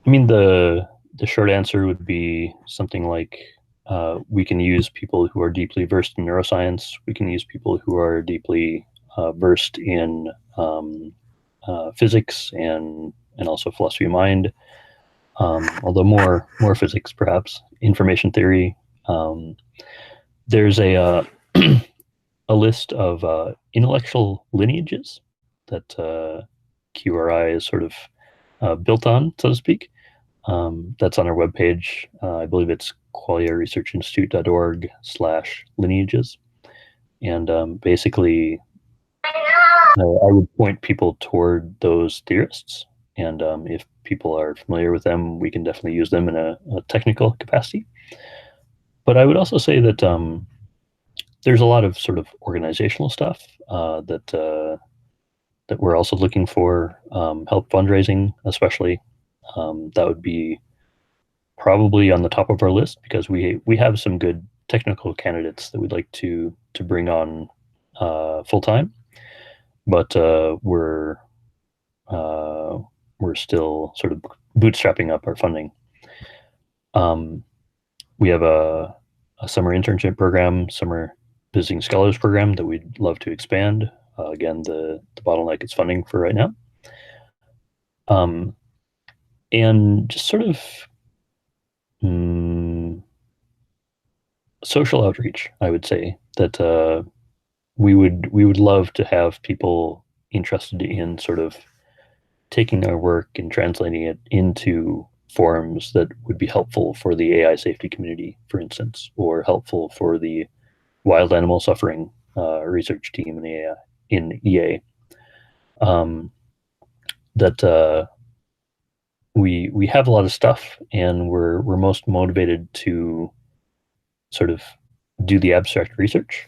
mean, the short answer would be something like we can use people who are deeply versed in neuroscience. We can use people who are deeply versed in physics and also philosophy of mind. Although more physics, perhaps information theory. There's a a list of intellectual lineages that QRI is sort of built on, so to speak. That's on our webpage. I believe it's qualiaresearchinstitute.org/lineages. And basically, I would point people toward those theorists. And if people are familiar with them, we can definitely use them in a technical capacity. But I would also say that there's a lot of sort of organizational stuff that we're also looking for, help fundraising, especially. That would be probably on the top of our list because we have some good technical candidates that we'd like to bring on full time, but we're still sort of bootstrapping up our funding. We have a summer internship program, summer visiting scholars program that we'd love to expand. Again, the bottleneck is funding for right now. And just sort of social outreach, I would say, that we would love to have people interested in sort of taking our work and translating it into forums that would be helpful for the AI safety community, for instance, or helpful for the wild animal suffering research team in EA. That we have a lot of stuff, and we're most motivated to sort of do the abstract research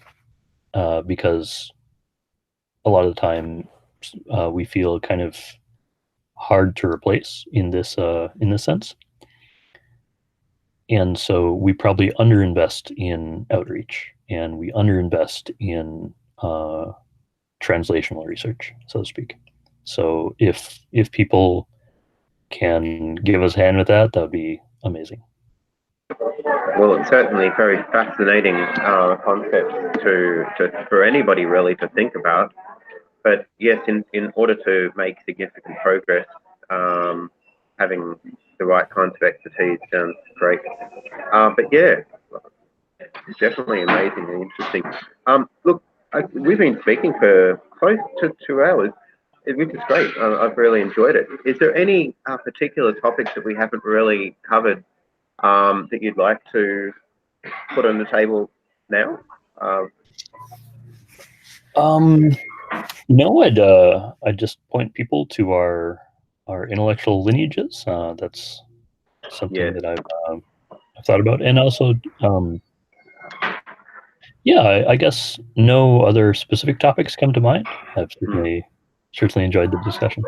because a lot of the time we feel kind of hard to replace in this sense. And so we probably underinvest in outreach, and we underinvest in translational research, so to speak. So if people can give us a hand with that, that would be amazing. Well, it's certainly very fascinating concept for anybody really to think about. But yes, in order to make significant progress, having the right kinds of expertise sounds great. But yeah, definitely amazing and interesting. Look, we've been speaking for close to 2 hours, which is great. I've really enjoyed it. Is there any particular topics that we haven't really covered that you'd like to put on the table now? No, I'd just point people to our intellectual lineages. That's something that I've thought about, and also, yeah, I guess no other specific topics come to mind. I've certainly enjoyed the discussion.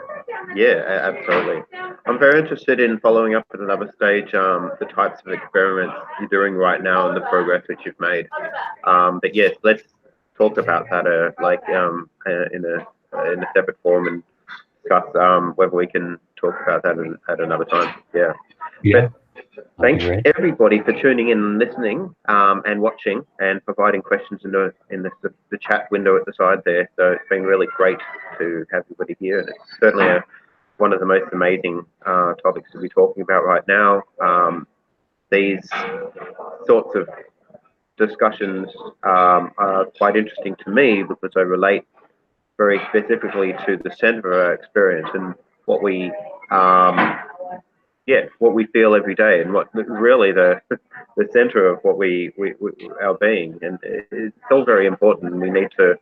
Yeah, absolutely. I'm very interested in following up at another stage the types of experiments you're doing right now and the progress that you've made. But yes, let's talk about that in a separate forum and discuss whether we can talk about that at another time. Yeah. Yeah. But thanks everybody for tuning in and listening and watching and providing questions in the chat window at the side there. So it's been really great to have everybody here, and it's certainly one of the most amazing topics to be talking about right now. These sorts of discussions are quite interesting to me because they relate very specifically to the center of our experience and what we what we feel every day, and what really the center of what we our being, and it's all very important, and we need to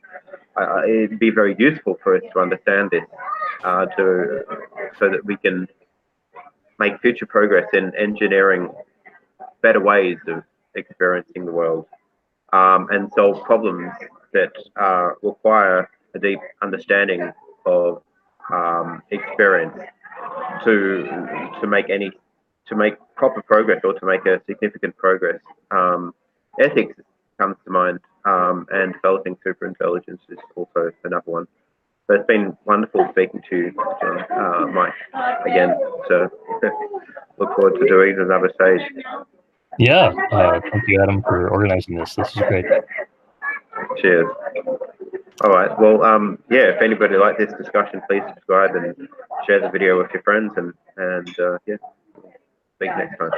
it'd be very useful for us to understand this so that we can make future progress in engineering better ways of experiencing the world and solve problems that require a deep understanding of experience to make proper progress, or to make a significant progress. Ethics comes to mind, and developing superintelligence is also another one. So it's been wonderful speaking to you, John, Mike, again. So look forward to doing another stage. Yeah, thank you, Adam, for organizing this. This is great. Cheers. All right. Well, yeah, if anybody liked this discussion, please subscribe and share the video with your friends, and yeah, speak next time.